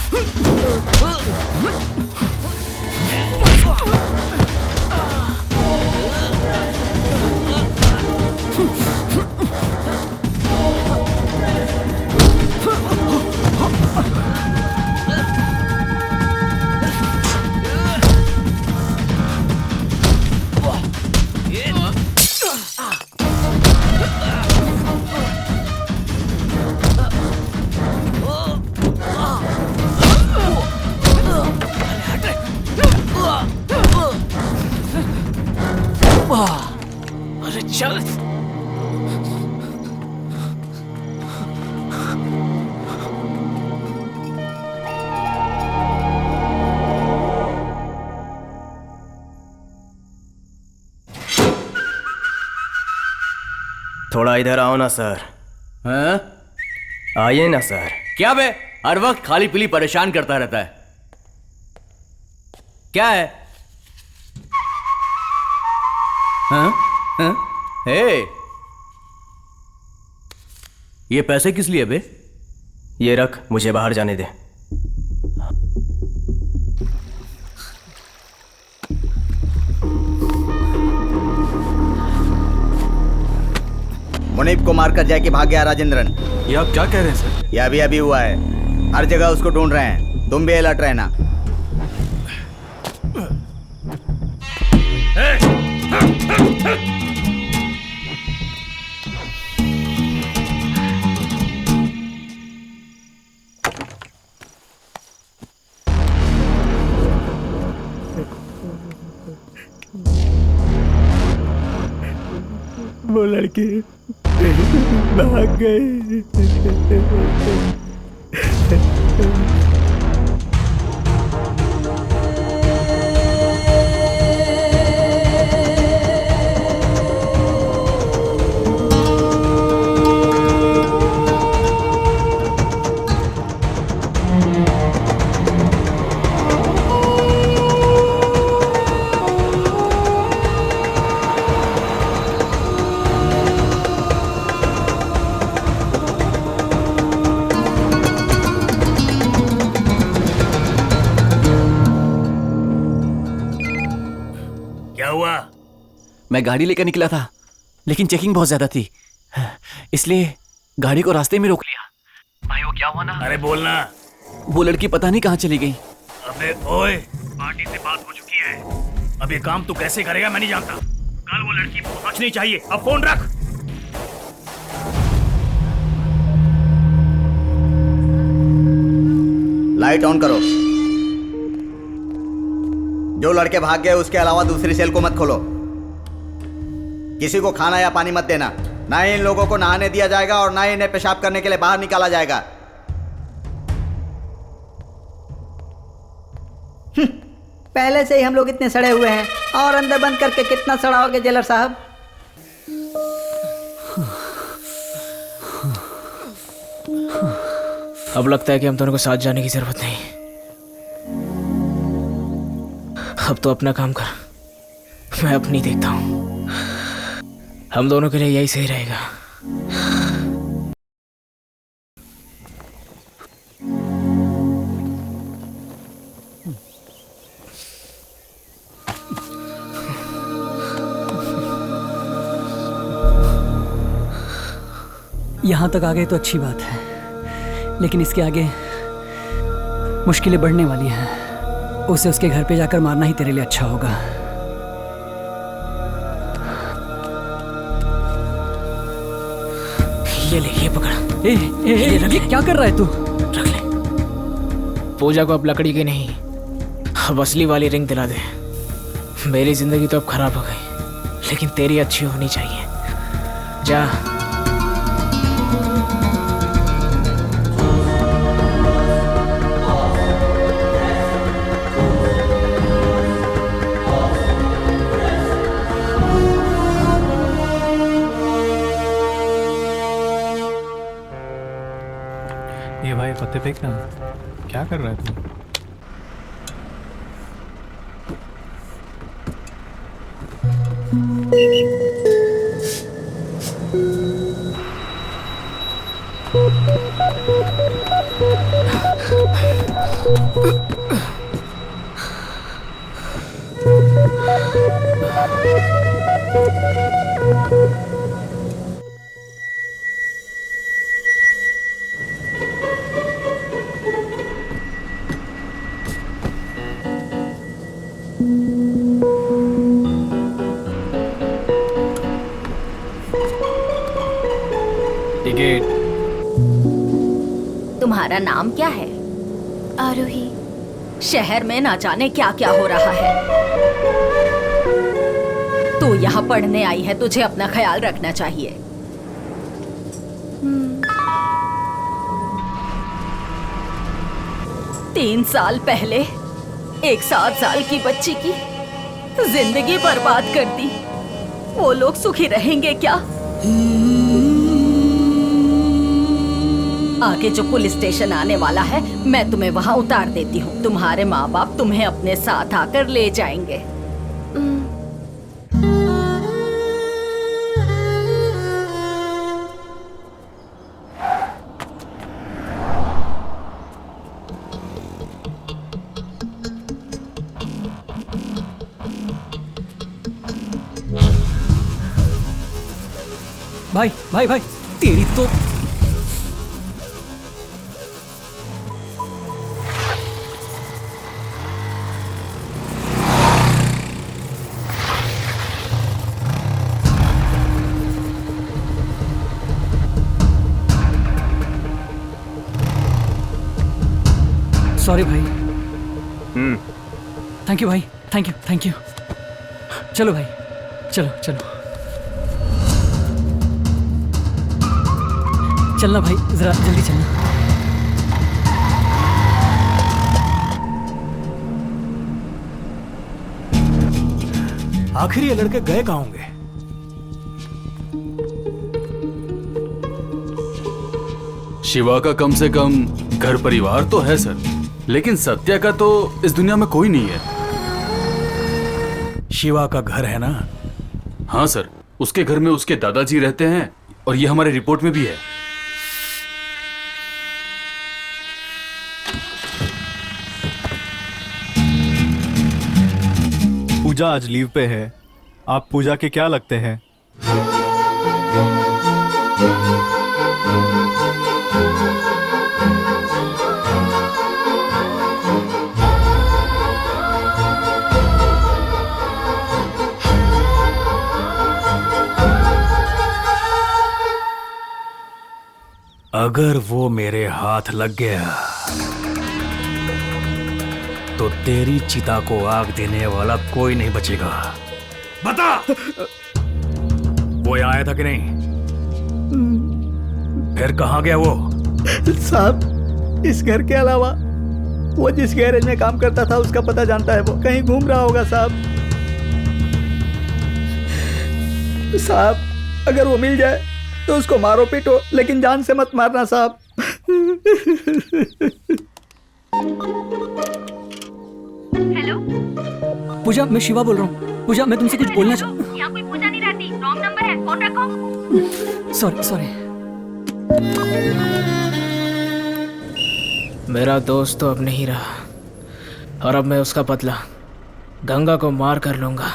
अरे चल। थोड़ा इधर आओ ना सर। हाँ? आइए ना सर। क्या बे, हर वक्त खाली पीली परेशान करता रहता है। क्या है? हाँ? हाँ? हे, ये पैसे किस लिए बे? ये रख, मुझे बाहर जाने दे। मुनीब को मारकर जय के भाग गया राजेंद्रन। ये आप क्या कह रहे हैं सर? ये अभी हुआ है। हर जगह उसको ढूंढ रहे हैं, तुम भी अलर्ट रहना। वो लड़के भाग गए। मैं गाड़ी लेकर निकला था, लेकिन चेकिंग बहुत ज्यादा थी, इसलिए गाड़ी को रास्ते में रोक लिया। भाई वो क्या हुआ ना? अरे बोलना। वो लड़की पता नहीं कहाँ चली गई। अबे ओए, पार्टी से बात हो चुकी है। अब ये काम तू कैसे करेगा मैं नहीं जानता। कल वो लड़की पहुंचनी चाहिए। अब फोन रख। लाइट ऑन करो। जो लड़के भाग गए उसके अलावा दूसरी सेल को मत खोलो। किसी को खाना या पानी मत देना। ना ही इन लोगों को नहाने दिया जाएगा और ना ही इन्हें पेशाब करने के लिए बाहर निकाला जाएगा। पहले से ही हम लोग इतने सड़े हुए हैं और अंदर बंद करके कितना सड़ाओगे जेलर साहब। अब लगता है कि हम दोनों को साथ जाने की जरूरत नहीं। अब तो अपना काम कर, मैं अपनी देखता हूं। हम दोनों के लिए यही सही रहेगा। यहां तक आ गए तो अच्छी बात है, लेकिन इसके आगे मुश्किलें बढ़ने वाली हैं। उसे उसके घर पे जाकर मारना ही तेरे लिए अच्छा होगा। ये ले, ये पकड़। ये क्या कर रहा है तू? रख ले। पूजा को अब लकड़ी की नहीं, अब असली वाली रिंग दिला दे। मेरी जिंदगी तो अब खराब हो गई, लेकिन तेरी अच्छी होनी चाहिए। जा। ये भाई पत्ते फेंकना। क्या कर रहा है तू? टिकट। तुम्हारा नाम क्या है? आरोही। शहर में ना जाने क्या क्या हो रहा है। तू यहाँ पढ़ने आई है, तुझे अपना ख्याल रखना चाहिए। 3 साल पहले एक 7 साल की बच्ची की जिंदगी बर्बाद कर दी। वो लोग सुखी रहेंगे क्या? आगे जो पुलिस स्टेशन आने वाला है मैं तुम्हें वहाँ उतार देती हूँ। तुम्हारे माँ बाप तुम्हें अपने साथ आकर ले जाएंगे। भाई भाई भाई तेरी तो सॉरी भाई। थैंक यू भाई, थैंक यू थैंक यू। चलो भाई, चलो चलो चलना भाई, जरा जल्दी चलना। आखिर ये लड़के गए कहाँ होंगे? शिवा का कम से कम घर परिवार तो है सर, लेकिन सत्या का तो इस दुनिया में कोई नहीं है। शिवा का घर है ना? हाँ सर, उसके घर में उसके दादाजी रहते हैं और ये हमारे रिपोर्ट में भी है। पूजा आज लीव पे है। आप पूजा के क्या लगते हैं? अगर वो मेरे हाथ लग गया तो तेरी चिता को आग देने वाला कोई नहीं बचेगा। बता, वो यहाँ आया था कि नहीं? फिर कहाँ गया वो? साहब, इस घर के अलावा वो जिस गैरेज में काम करता था उसका पता जानता है। वो कहीं घूम रहा होगा साहब। साहब, अगर वो मिल जाए तो उसको मारो पीटो, लेकिन जान से मत मारना साहब। हेलो पूजा, मैं शिवा बोल रहा हूँ। पूजा, मैं तुमसे कुछ बोलना चाहूँ। यहाँ कोई पूजा नहीं रहती, रॉन्ग नंबर है, फोन रखो। Sorry sorry. मेरा दोस्त तो अब नहीं रहा और अब मैं उसका बदला गंगा को मार कर लूंगा।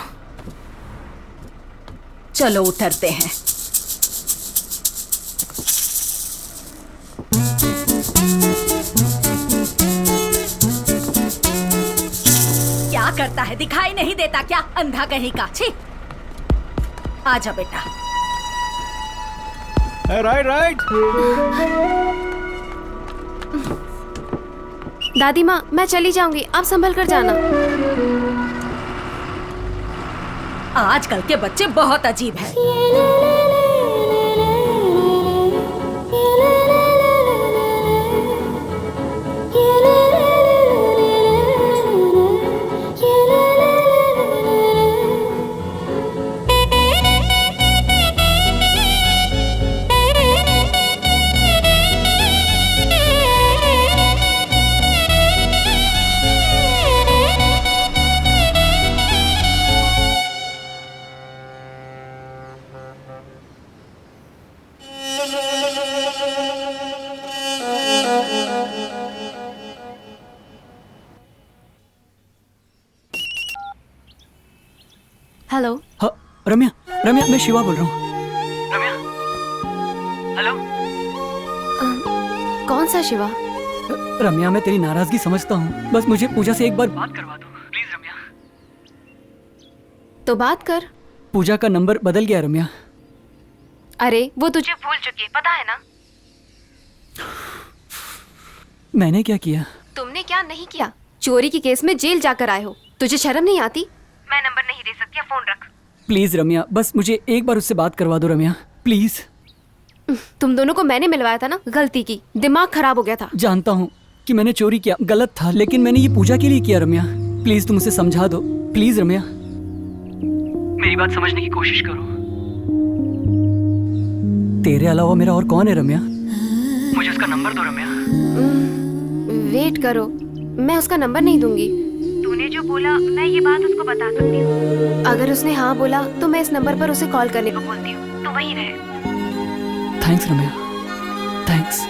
चलो उतरते हैं। क्या करता है, दिखाई नहीं देता क्या? अंधा कहीं का। छी, आजा बेटा। Right right. दादी माँ, मैं चली जाऊंगी, आप संभल कर जाना। आजकल के बच्चे बहुत अजीब हैं। हेलो। हाँ रम्या, रम्या मैं शिवा बोल रहा हूँ। हेलो। कौन सा शिवा? रम्या, मैं तेरी नाराजगी समझता हूँ, बस मुझे पूजा से एक बार बात करवा दो प्लीज रम्या। तो बात कर। पूजा का नंबर बदल गया रम्या। अरे वो तुझे भूल चुकी है, पता है ना? मैंने क्या किया? तुमने क्या नहीं किया? चोरी के केस में जेल जाकर आए हो, तुझे शर्म नहीं आती? मैं नंबर नहीं दे सकती, फोन रख। प्लीज रम्या, बस मुझे एक बार उससे बात करवा दो रम्या, प्लीज। तुम दोनों को मैंने मिलवाया था ना, गलती की, दिमाग खराब हो गया था। जानता हूँ कि मैंने चोरी किया, गलत था, लेकिन मैंने ये पूजा के लिए किया रम्या। प्लीज तुम उसे समझा दो, प्लीज रम्या, मेरी बात समझने की कोशिश करो। तेरे अलावा मेरा और कौन है रम्या? मुझे उसका उसका नंबर दो रम्या। वेट करो, मैं उसका नंबर नहीं दूंगी। तूने जो बोला मैं ये बात उसको बता सकती हूँ। अगर उसने हाँ बोला तो मैं इस नंबर पर उसे कॉल करने को बोलती हूँ। तो वहीं रहे। थैंक्स रम्या, थैंक्स।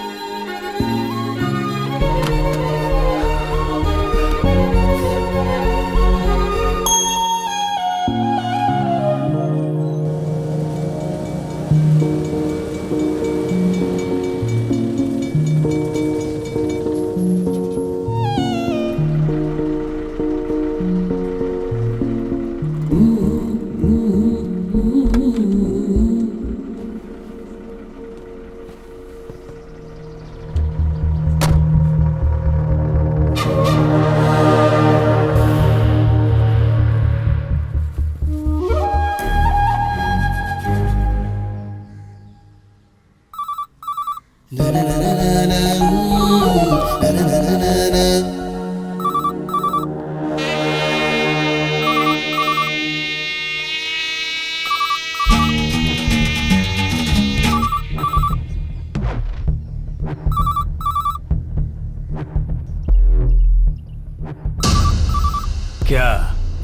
क्या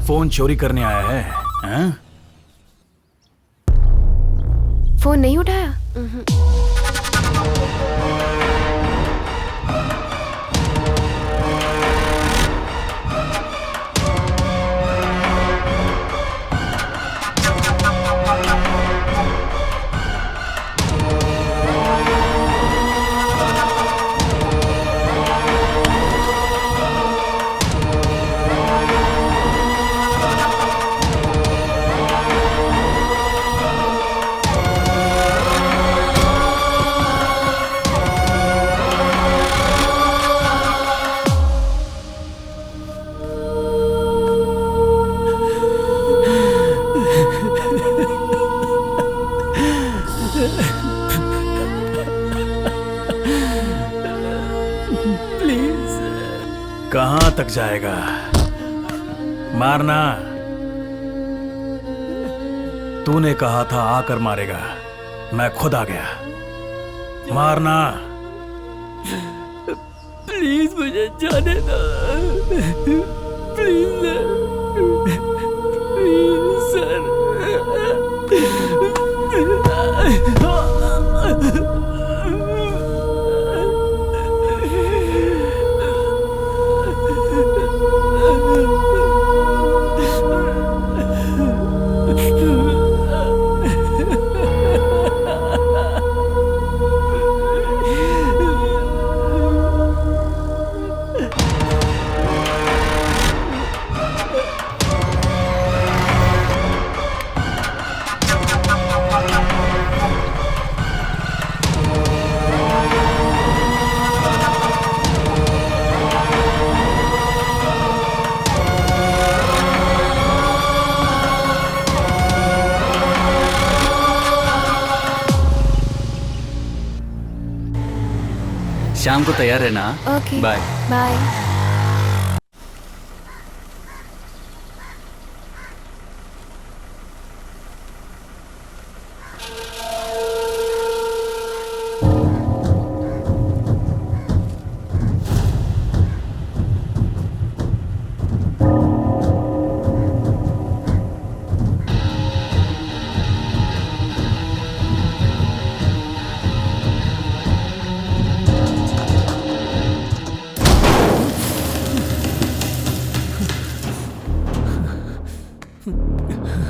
फोन चोरी करने आया है, हैं? फोन नहीं उठाया? कहां तक जाएगा? मारना। तूने कहा था आकर मारेगा, मैं खुद आ गया। मारना। प्लीज मुझे जाने दो, प्लीज सर। शाम को तैयार रहना। Okay, bye bye.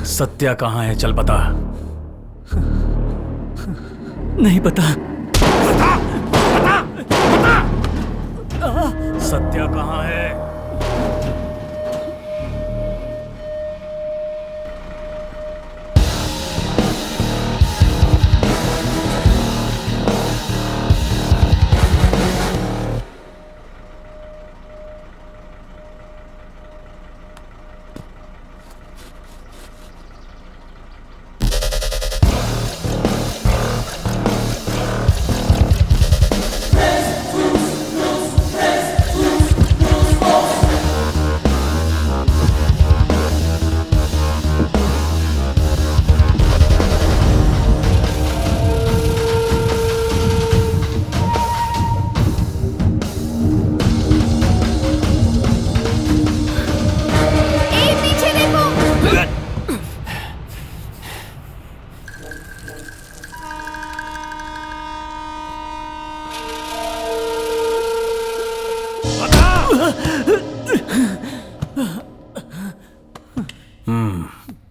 सत्या कहाँ है? चल बता। नहीं पता। सत्या कहाँ है?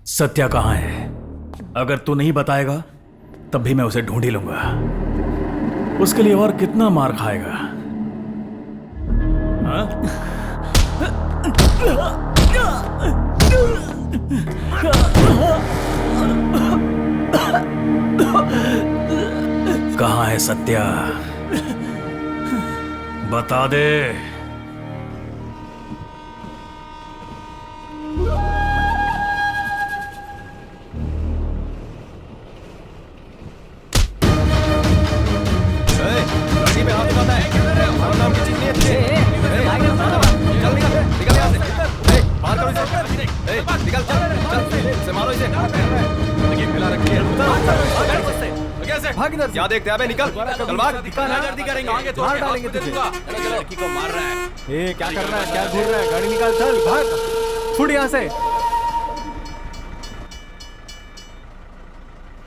सत्या कहाँ है? अगर तू नहीं बताएगा तब भी मैं उसे ढूंढ ही लूंगा। उसके लिए और कितना मार खाएगा? हाँ? कहाँ है सत्या? बता दे। क्या देखते हैं? निकल चल भाग। जल्दी करेंगे, मार डालेंगे तुझे। लड़की को मार रहा है। ए क्या कर रहा है? क्या घूर रहा है? गाड़ी निकाल, चल भाग, फुट यहाँ से।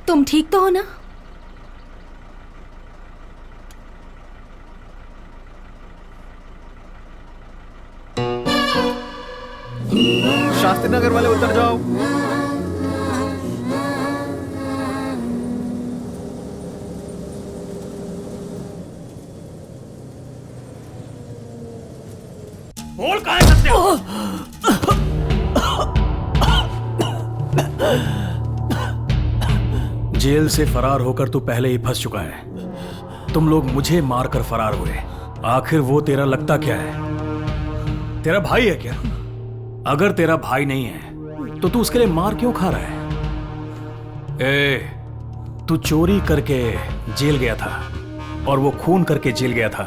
तुम ठीक तो हो ना? शास्त्री नगर वाले उतर जाओ। बोल कहाँ है सत्या? जेल से फरार होकर तू पहले ही फंस चुका है। तुम लोग मुझे मारकर फरार हुए। आखिर वो तेरा लगता क्या है? तेरा भाई है क्या? अगर तेरा भाई नहीं है तो तू उसके लिए मार क्यों खा रहा है? तू चोरी करके जेल गया था और वो खून करके जेल गया था।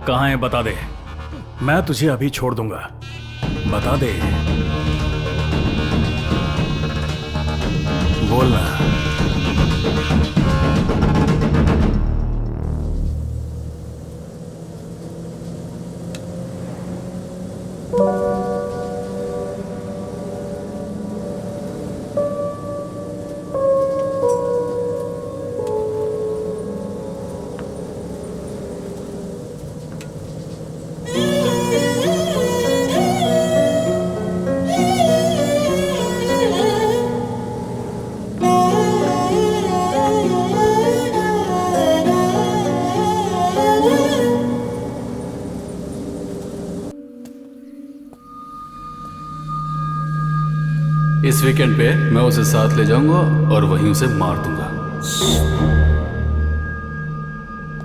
कहाँ है बता दे, मैं तुझे अभी छोड़ दूंगा। बता दे, बोलना। इस वीकेंड पे मैं उसे साथ ले जाऊंगा और वहीं उसे मार दूंगा।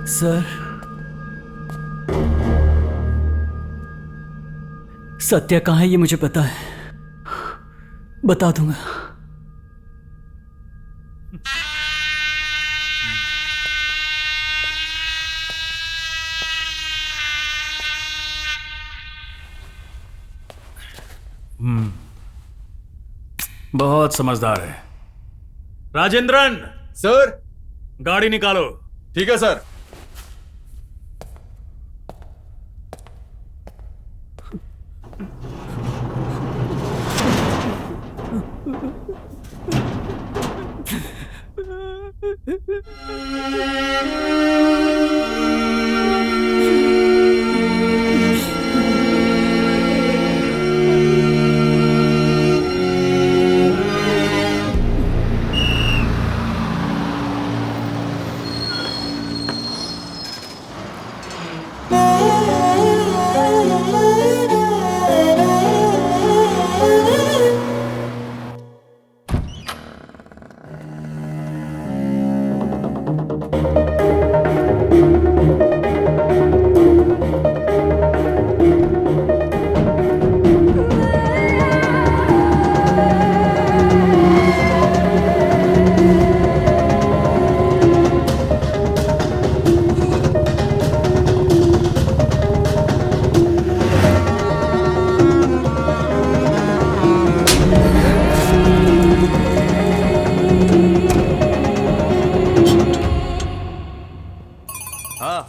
सर, सत्या कहाँ है ये मुझे पता है, बता दूंगा। बहुत समझदार है। राजेंद्रन सर, गाड़ी निकालो। ठीक है सर।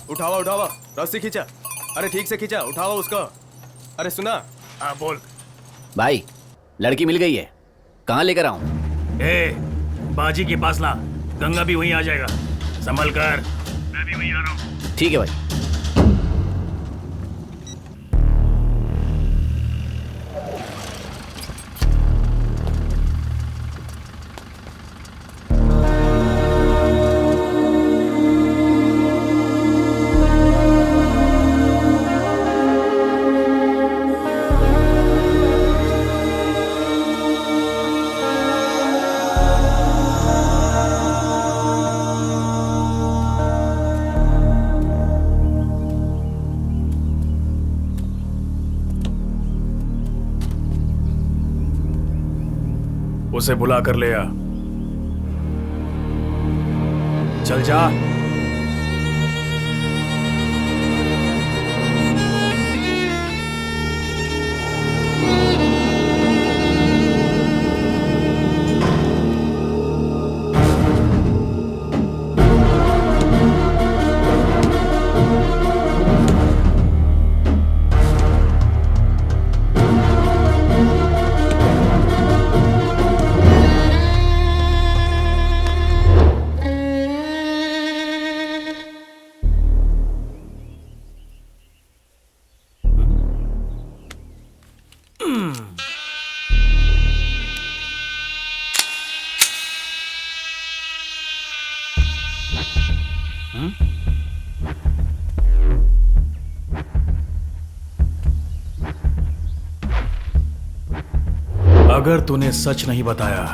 उठावा उठावा, रस्सी खींचा। अरे ठीक से खींचा, उठावा उसको। अरे सुना। हाँ बोल। भाई लड़की मिल गई है, कहाँ लेकर आऊं? बाजी के पास ला, गंगा भी वहीं आ जाएगा। संभल कर, मैं भी वहीं आ रहा हूँ। ठीक है भाई। उसे बुला कर ले आ। चल जा। अगर तूने सच नहीं बताया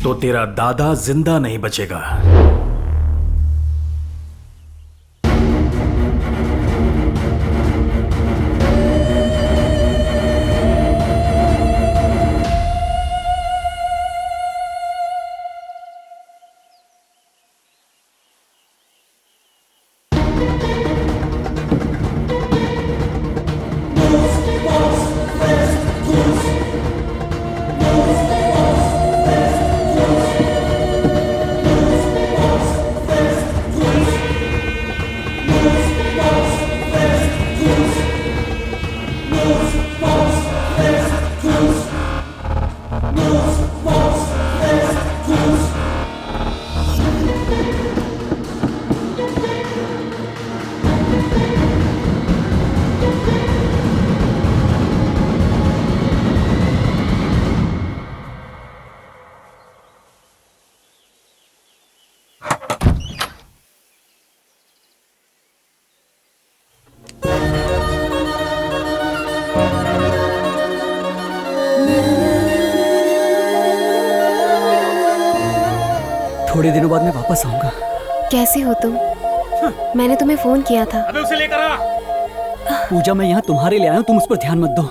तो तेरा दादा जिंदा नहीं बचेगा। थोड़े दिनों बाद मैं वापस आऊंगा। कैसे हो तुम? मैंने तुम्हें फोन किया था। अबे उसे लेकर आ। पूजा, मैं यहाँ तुम्हारे लिए आया हूँ, तुम उस पर ध्यान मत दो।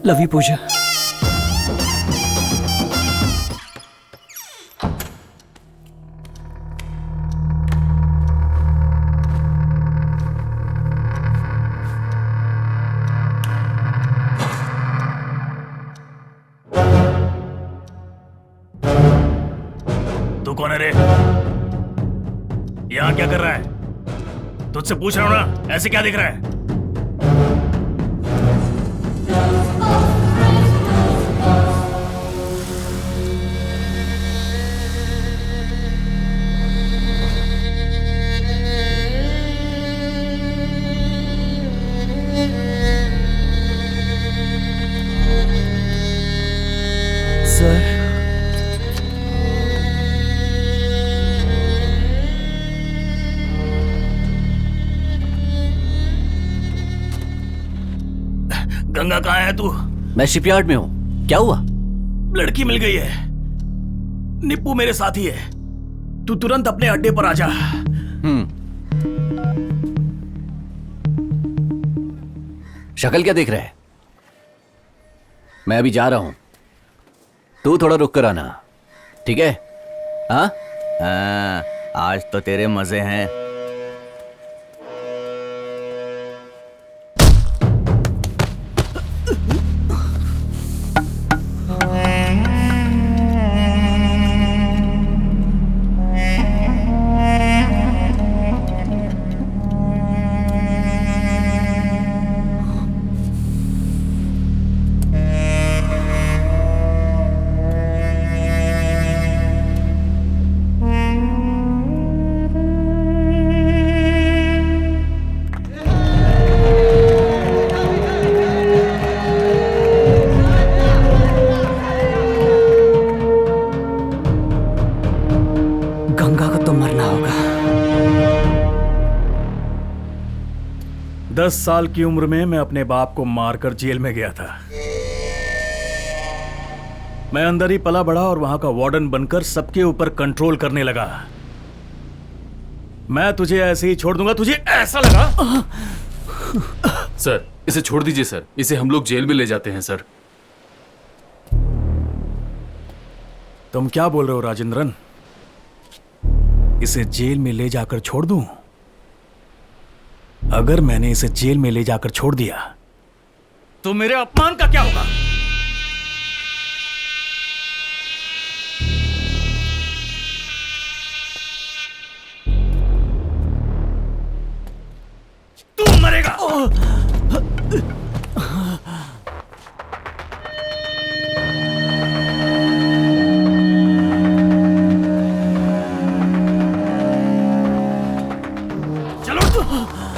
लव यू पूजा। तू कौन है रे? यहाँ क्या कर रहा है? तुझसे पूछ रहा हूं ना, ऐसे क्या दिख रहा है? सर, गंगा कहाँ है तू? मैं शिपयार्ड में हूँ। क्या हुआ? लड़की मिल गई है। निप्पू मेरे साथ ही है। तू तुरंत अपने अड्डे पर आ जा। शक्ल क्या देख रहा है? मैं अभी जा रहा हूं, तू थोड़ा रुक कर आना, ठीक है? हाँ, आज तो तेरे मजे हैं। गंगा को तो मरना होगा। 10 साल की उम्र में मैं अपने बाप को मारकर जेल में गया था। मैं अंदर ही पला बढ़ा और वहां का वार्डन बनकर सबके ऊपर कंट्रोल करने लगा। मैं तुझे ऐसे ही छोड़ दूंगा, तुझे ऐसा लगा? सर, इसे छोड़ दीजिए सर, इसे हम लोग जेल में ले जाते हैं सर। तुम क्या बोल रहे हो राजेंद्रन? इसे जेल में ले जाकर छोड़ दूं? अगर मैंने इसे जेल में ले जाकर छोड़ दिया तो मेरे अपमान का क्या होगा? तू मरेगा।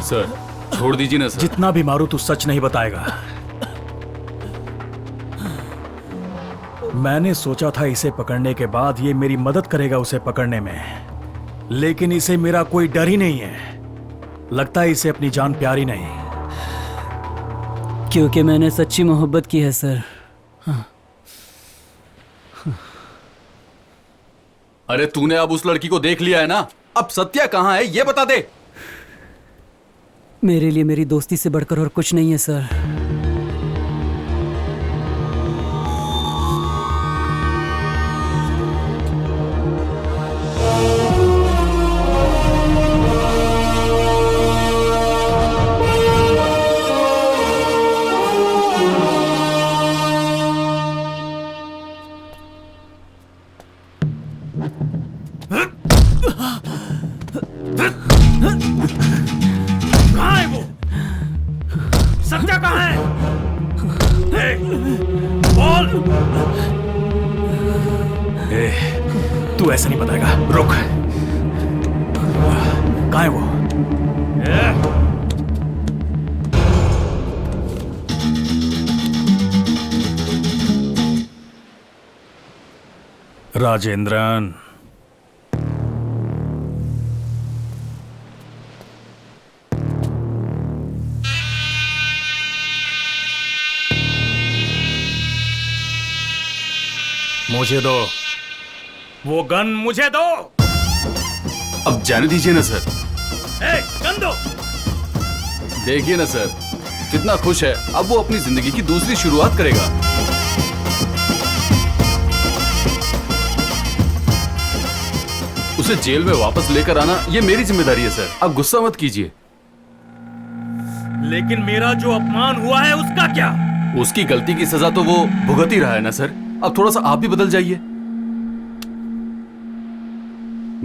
सर छोड़ दीजिए ना सर। जितना भी मारू तू सच नहीं बताएगा। मैंने सोचा था इसे पकड़ने के बाद ये मेरी मदद करेगा उसे पकड़ने में, लेकिन इसे मेरा कोई डर ही नहीं है। लगता है इसे अपनी जान प्यारी नहीं। क्योंकि मैंने सच्ची मोहब्बत की है सर। हाँ। अरे तूने अब उस लड़की को देख लिया है ना, अब सत्या कहाँ है ये बता दे। मेरे लिए मेरी दोस्ती से बढ़कर और कुछ नहीं है सर। कहाँ है वो? सत्या कहाँ है? बोल। तू ऐसे नहीं बताएगा। रुक। कहाँ है वो? राजेंद्रन, मुझे दो वो गन, मुझे दो। अब जाने दीजिए ना सर। गन दो। देखिए ना सर कितना खुश है, अब वो अपनी जिंदगी की दूसरी शुरुआत करेगा। उसे जेल में वापस लेकर आना ये मेरी जिम्मेदारी है सर, आप गुस्सा मत कीजिए। लेकिन मेरा जो अपमान हुआ है उसका क्या? उसकी गलती की सजा तो वो भुगत ही रहा है ना सर। अब थोड़ा सा आप भी बदल जाइए।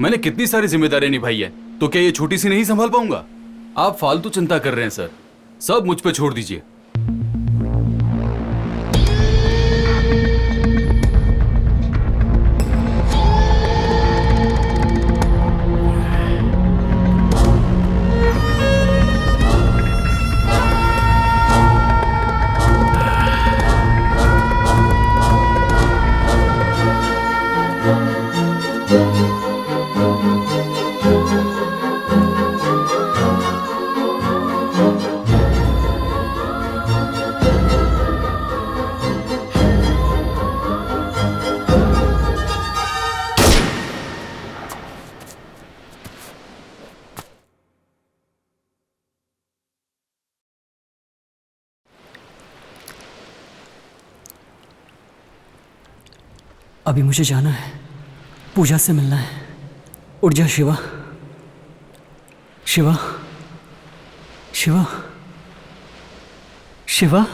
मैंने कितनी सारी जिम्मेदारियां निभाई है, तो क्या ये छोटी सी नहीं संभाल पाऊंगा? आप फालतू चिंता कर रहे हैं सर, सब मुझ पे छोड़ दीजिए। अभी मुझे जाना है, पूजा से मिलना है। उठ जा शिवा। शिवा, शिवा, शिवा।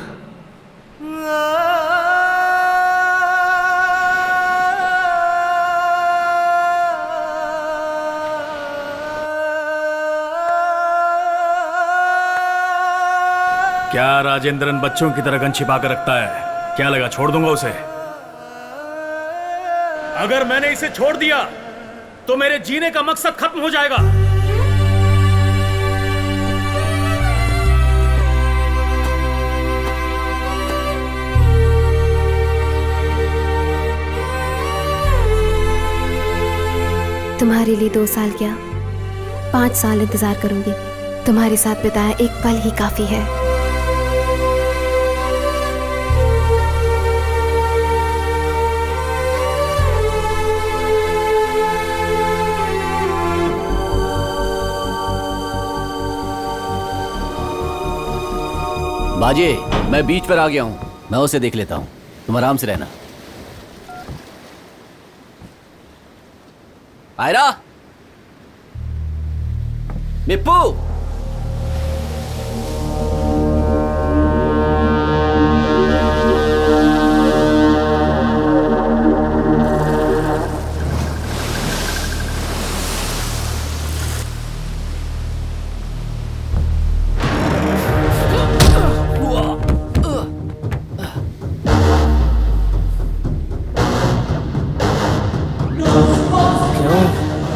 क्या राजेंद्रन बच्चों की तरह गन छिपा कर रखता है? क्या लगा छोड़ दूंगा उसे? अगर मैंने इसे छोड़ दिया तो मेरे जीने का मकसद खत्म हो जाएगा। तुम्हारे लिए 2 साल क्या 5 साल इंतजार करूंगी। तुम्हारे साथ बिताया एक पल ही काफी है। बाजे, मैं बीच पर आ गया हूँ, मैं उसे देख लेता हूँ, तुम आराम से रहना। आयरा, मिप्पू,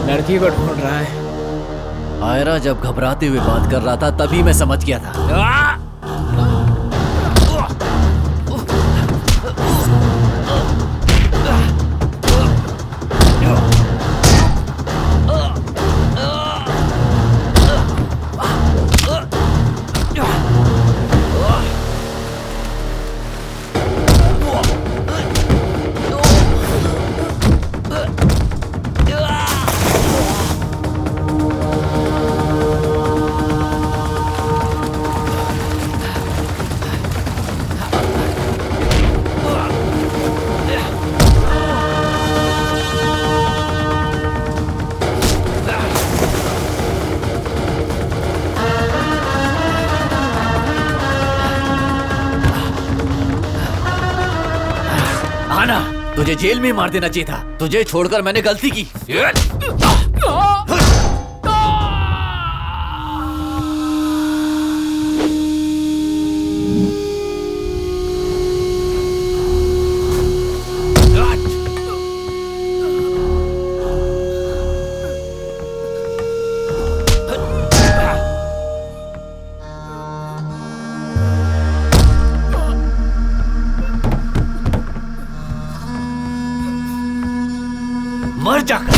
लड़की को ढूंढ रहा है। आयरा जब घबराते हुए बात कर रहा था तभी मैं समझ गया था। तुझे जेल में मार देना चाहिए था। तुझे छोड़कर मैंने गलती की। मर जाकर।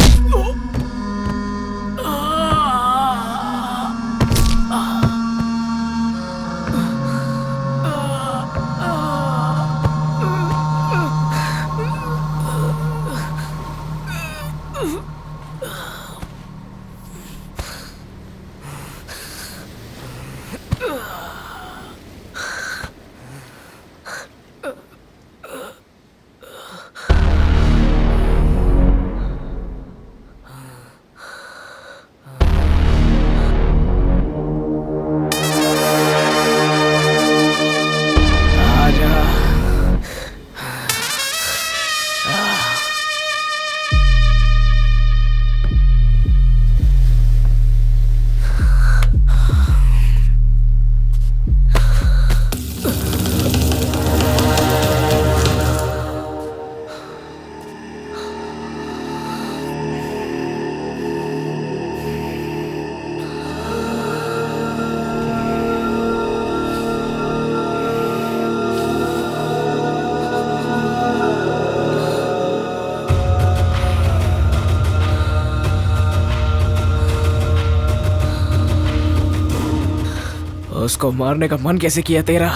उसको मारने का मन कैसे किया तेरा?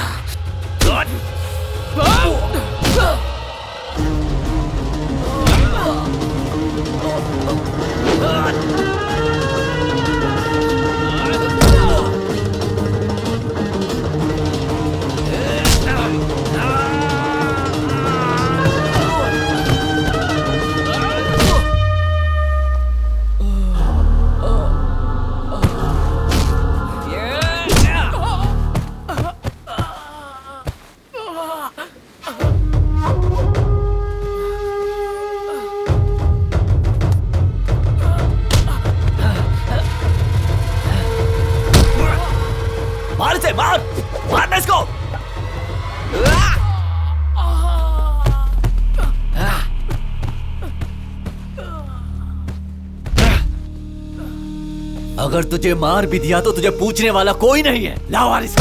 मार इसे, मार, मारना इसको। अगर तुझे मार भी दिया तो तुझे पूछने वाला कोई नहीं है। लाओ वारिस।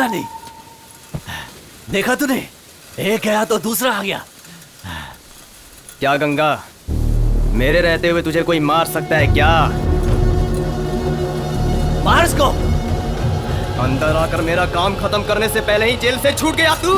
नहीं। देखा तूने, एक गया तो दूसरा आ गया। क्या गंगा, मेरे रहते हुए तुझे कोई मार सकता है क्या? मार इसको। अंदर आकर मेरा काम खत्म करने से पहले ही जेल से छूट गया तू।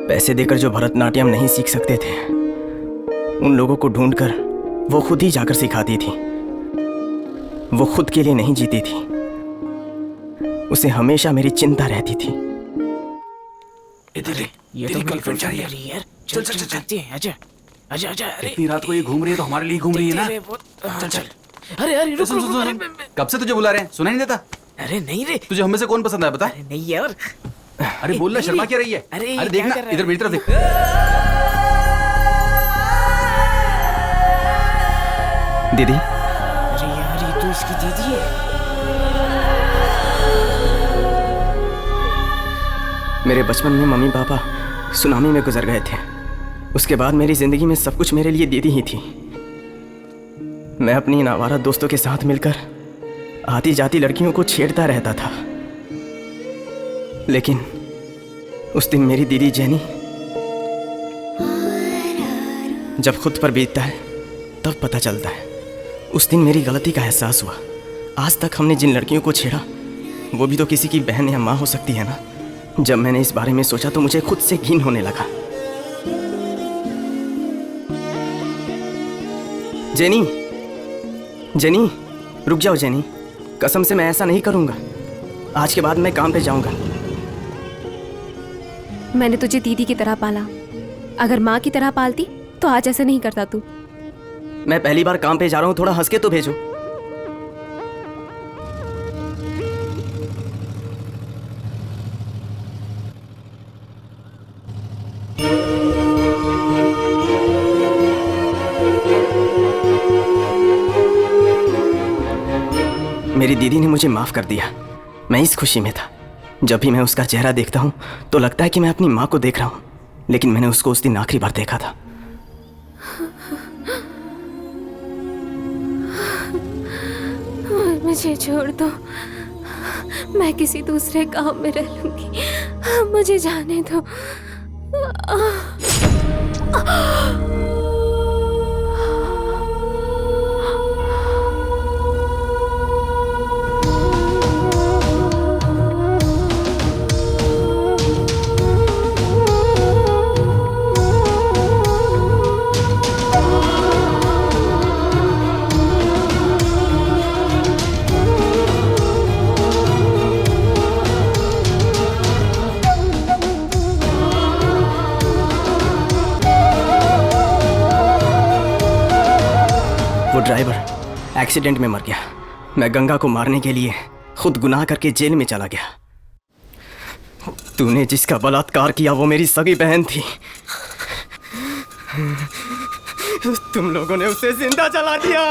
पैसे देकर जो भरतनाट्यम नहीं सीख सकते थे, उन लोगों को ढूंढकर वो खुद ही जाकर सिखाती थी। वो खुद के लिए नहीं जीती थी, उसे हमेशा मेरी चिंता रहती थी। ये तो गर्लफ्रेंड जा रही है यार। चल चल चलते हैं। आजा आजा आजा। अरे इतनी रात को ये घूम रही है तो हमारे लिए घूम रही है ना। चल चल। अरे अरे रुक रुक रुक। कब से तुझे बुला रहे हैं, सुनाई नहीं देता? अरे नहीं रे, तुझे हमें से कौन पसंद है बता? नहीं यार। अरे बोल ना, शर्मा क्या रही है? अरे देखना इधर मेरी तरफ देख। दीदी, अरे यार ये तो इसकी दीदी है। मेरे बचपन में मम्मी पापा सुनामी में गुजर गए थे। उसके बाद मेरी जिंदगी में सब कुछ मेरे लिए दीदी ही थी। मैं अपनी इन आवारा दोस्तों के साथ मिलकर आती जाती लड़कियों को छेड़ता रहता था, लेकिन उस दिन मेरी दीदी जेनी जब खुद पर बीतता है तब पता चलता है। उस दिन मेरी गलती का एहसास हुआ। आज तक हमने जिन लड़कियों को छेड़ा वो भी तो किसी की बहन या माँ हो सकती है ना। जब मैंने इस बारे में सोचा तो मुझे खुद से घिन होने लगा। जेनी, जेनी, रुक जाओ जेनी, कसम से मैं ऐसा नहीं करूंगा। आज के बाद मैं काम पे जाऊंगा। मैंने तुझे दीदी की तरह पाला, अगर माँ की तरह पालती तो आज ऐसा नहीं करता तू। मैं पहली बार काम पे जा रहा हूँ, थोड़ा हंस के तो भेजो। मेरी दीदी ने मुझे माफ कर दिया। मैं इस खुशी में था। जब भी मैं उसका चेहरा देखता हूँ तो लगता है कि मैं अपनी माँ को देख रहा हूँ, लेकिन मैंने उसको उस दिन आखिरी बार देखा था। मुझे छोड़ दो, मैं किसी दूसरे गांव में रह लूंगी। मुझे जाने दो। ड्राइवर एक्सीडेंट में मर गया। मैं गंगा को मारने के लिए खुद गुनाह करके जेल में चला गया। तूने जिसका बलात्कार किया वो मेरी सगी बहन थी। तुम लोगों ने उसे जिंदा जला दिया।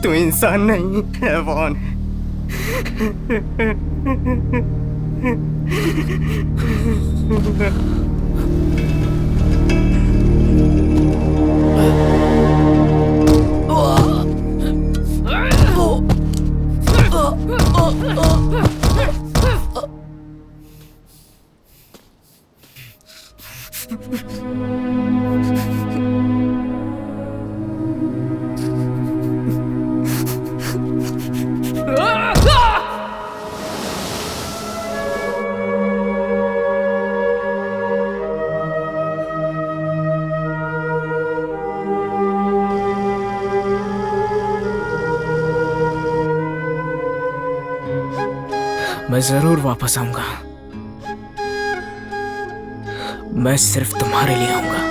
तू इंसान नहीं, हैवान है। मैं जरूर वापस आऊंगा। मैं सिर्फ तुम्हारे लिए आऊंगा।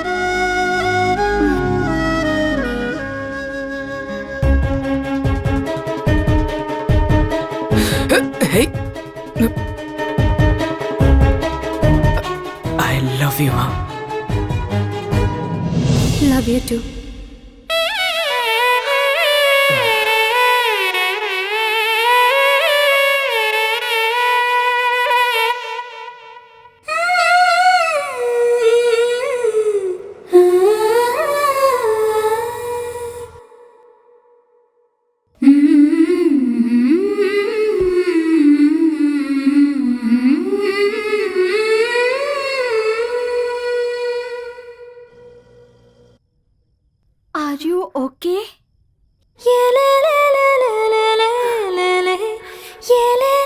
I love you, हाँ। Love you too. Are you okay? Yeah, le, le, le, le, le, le, le, le. Yeah, le,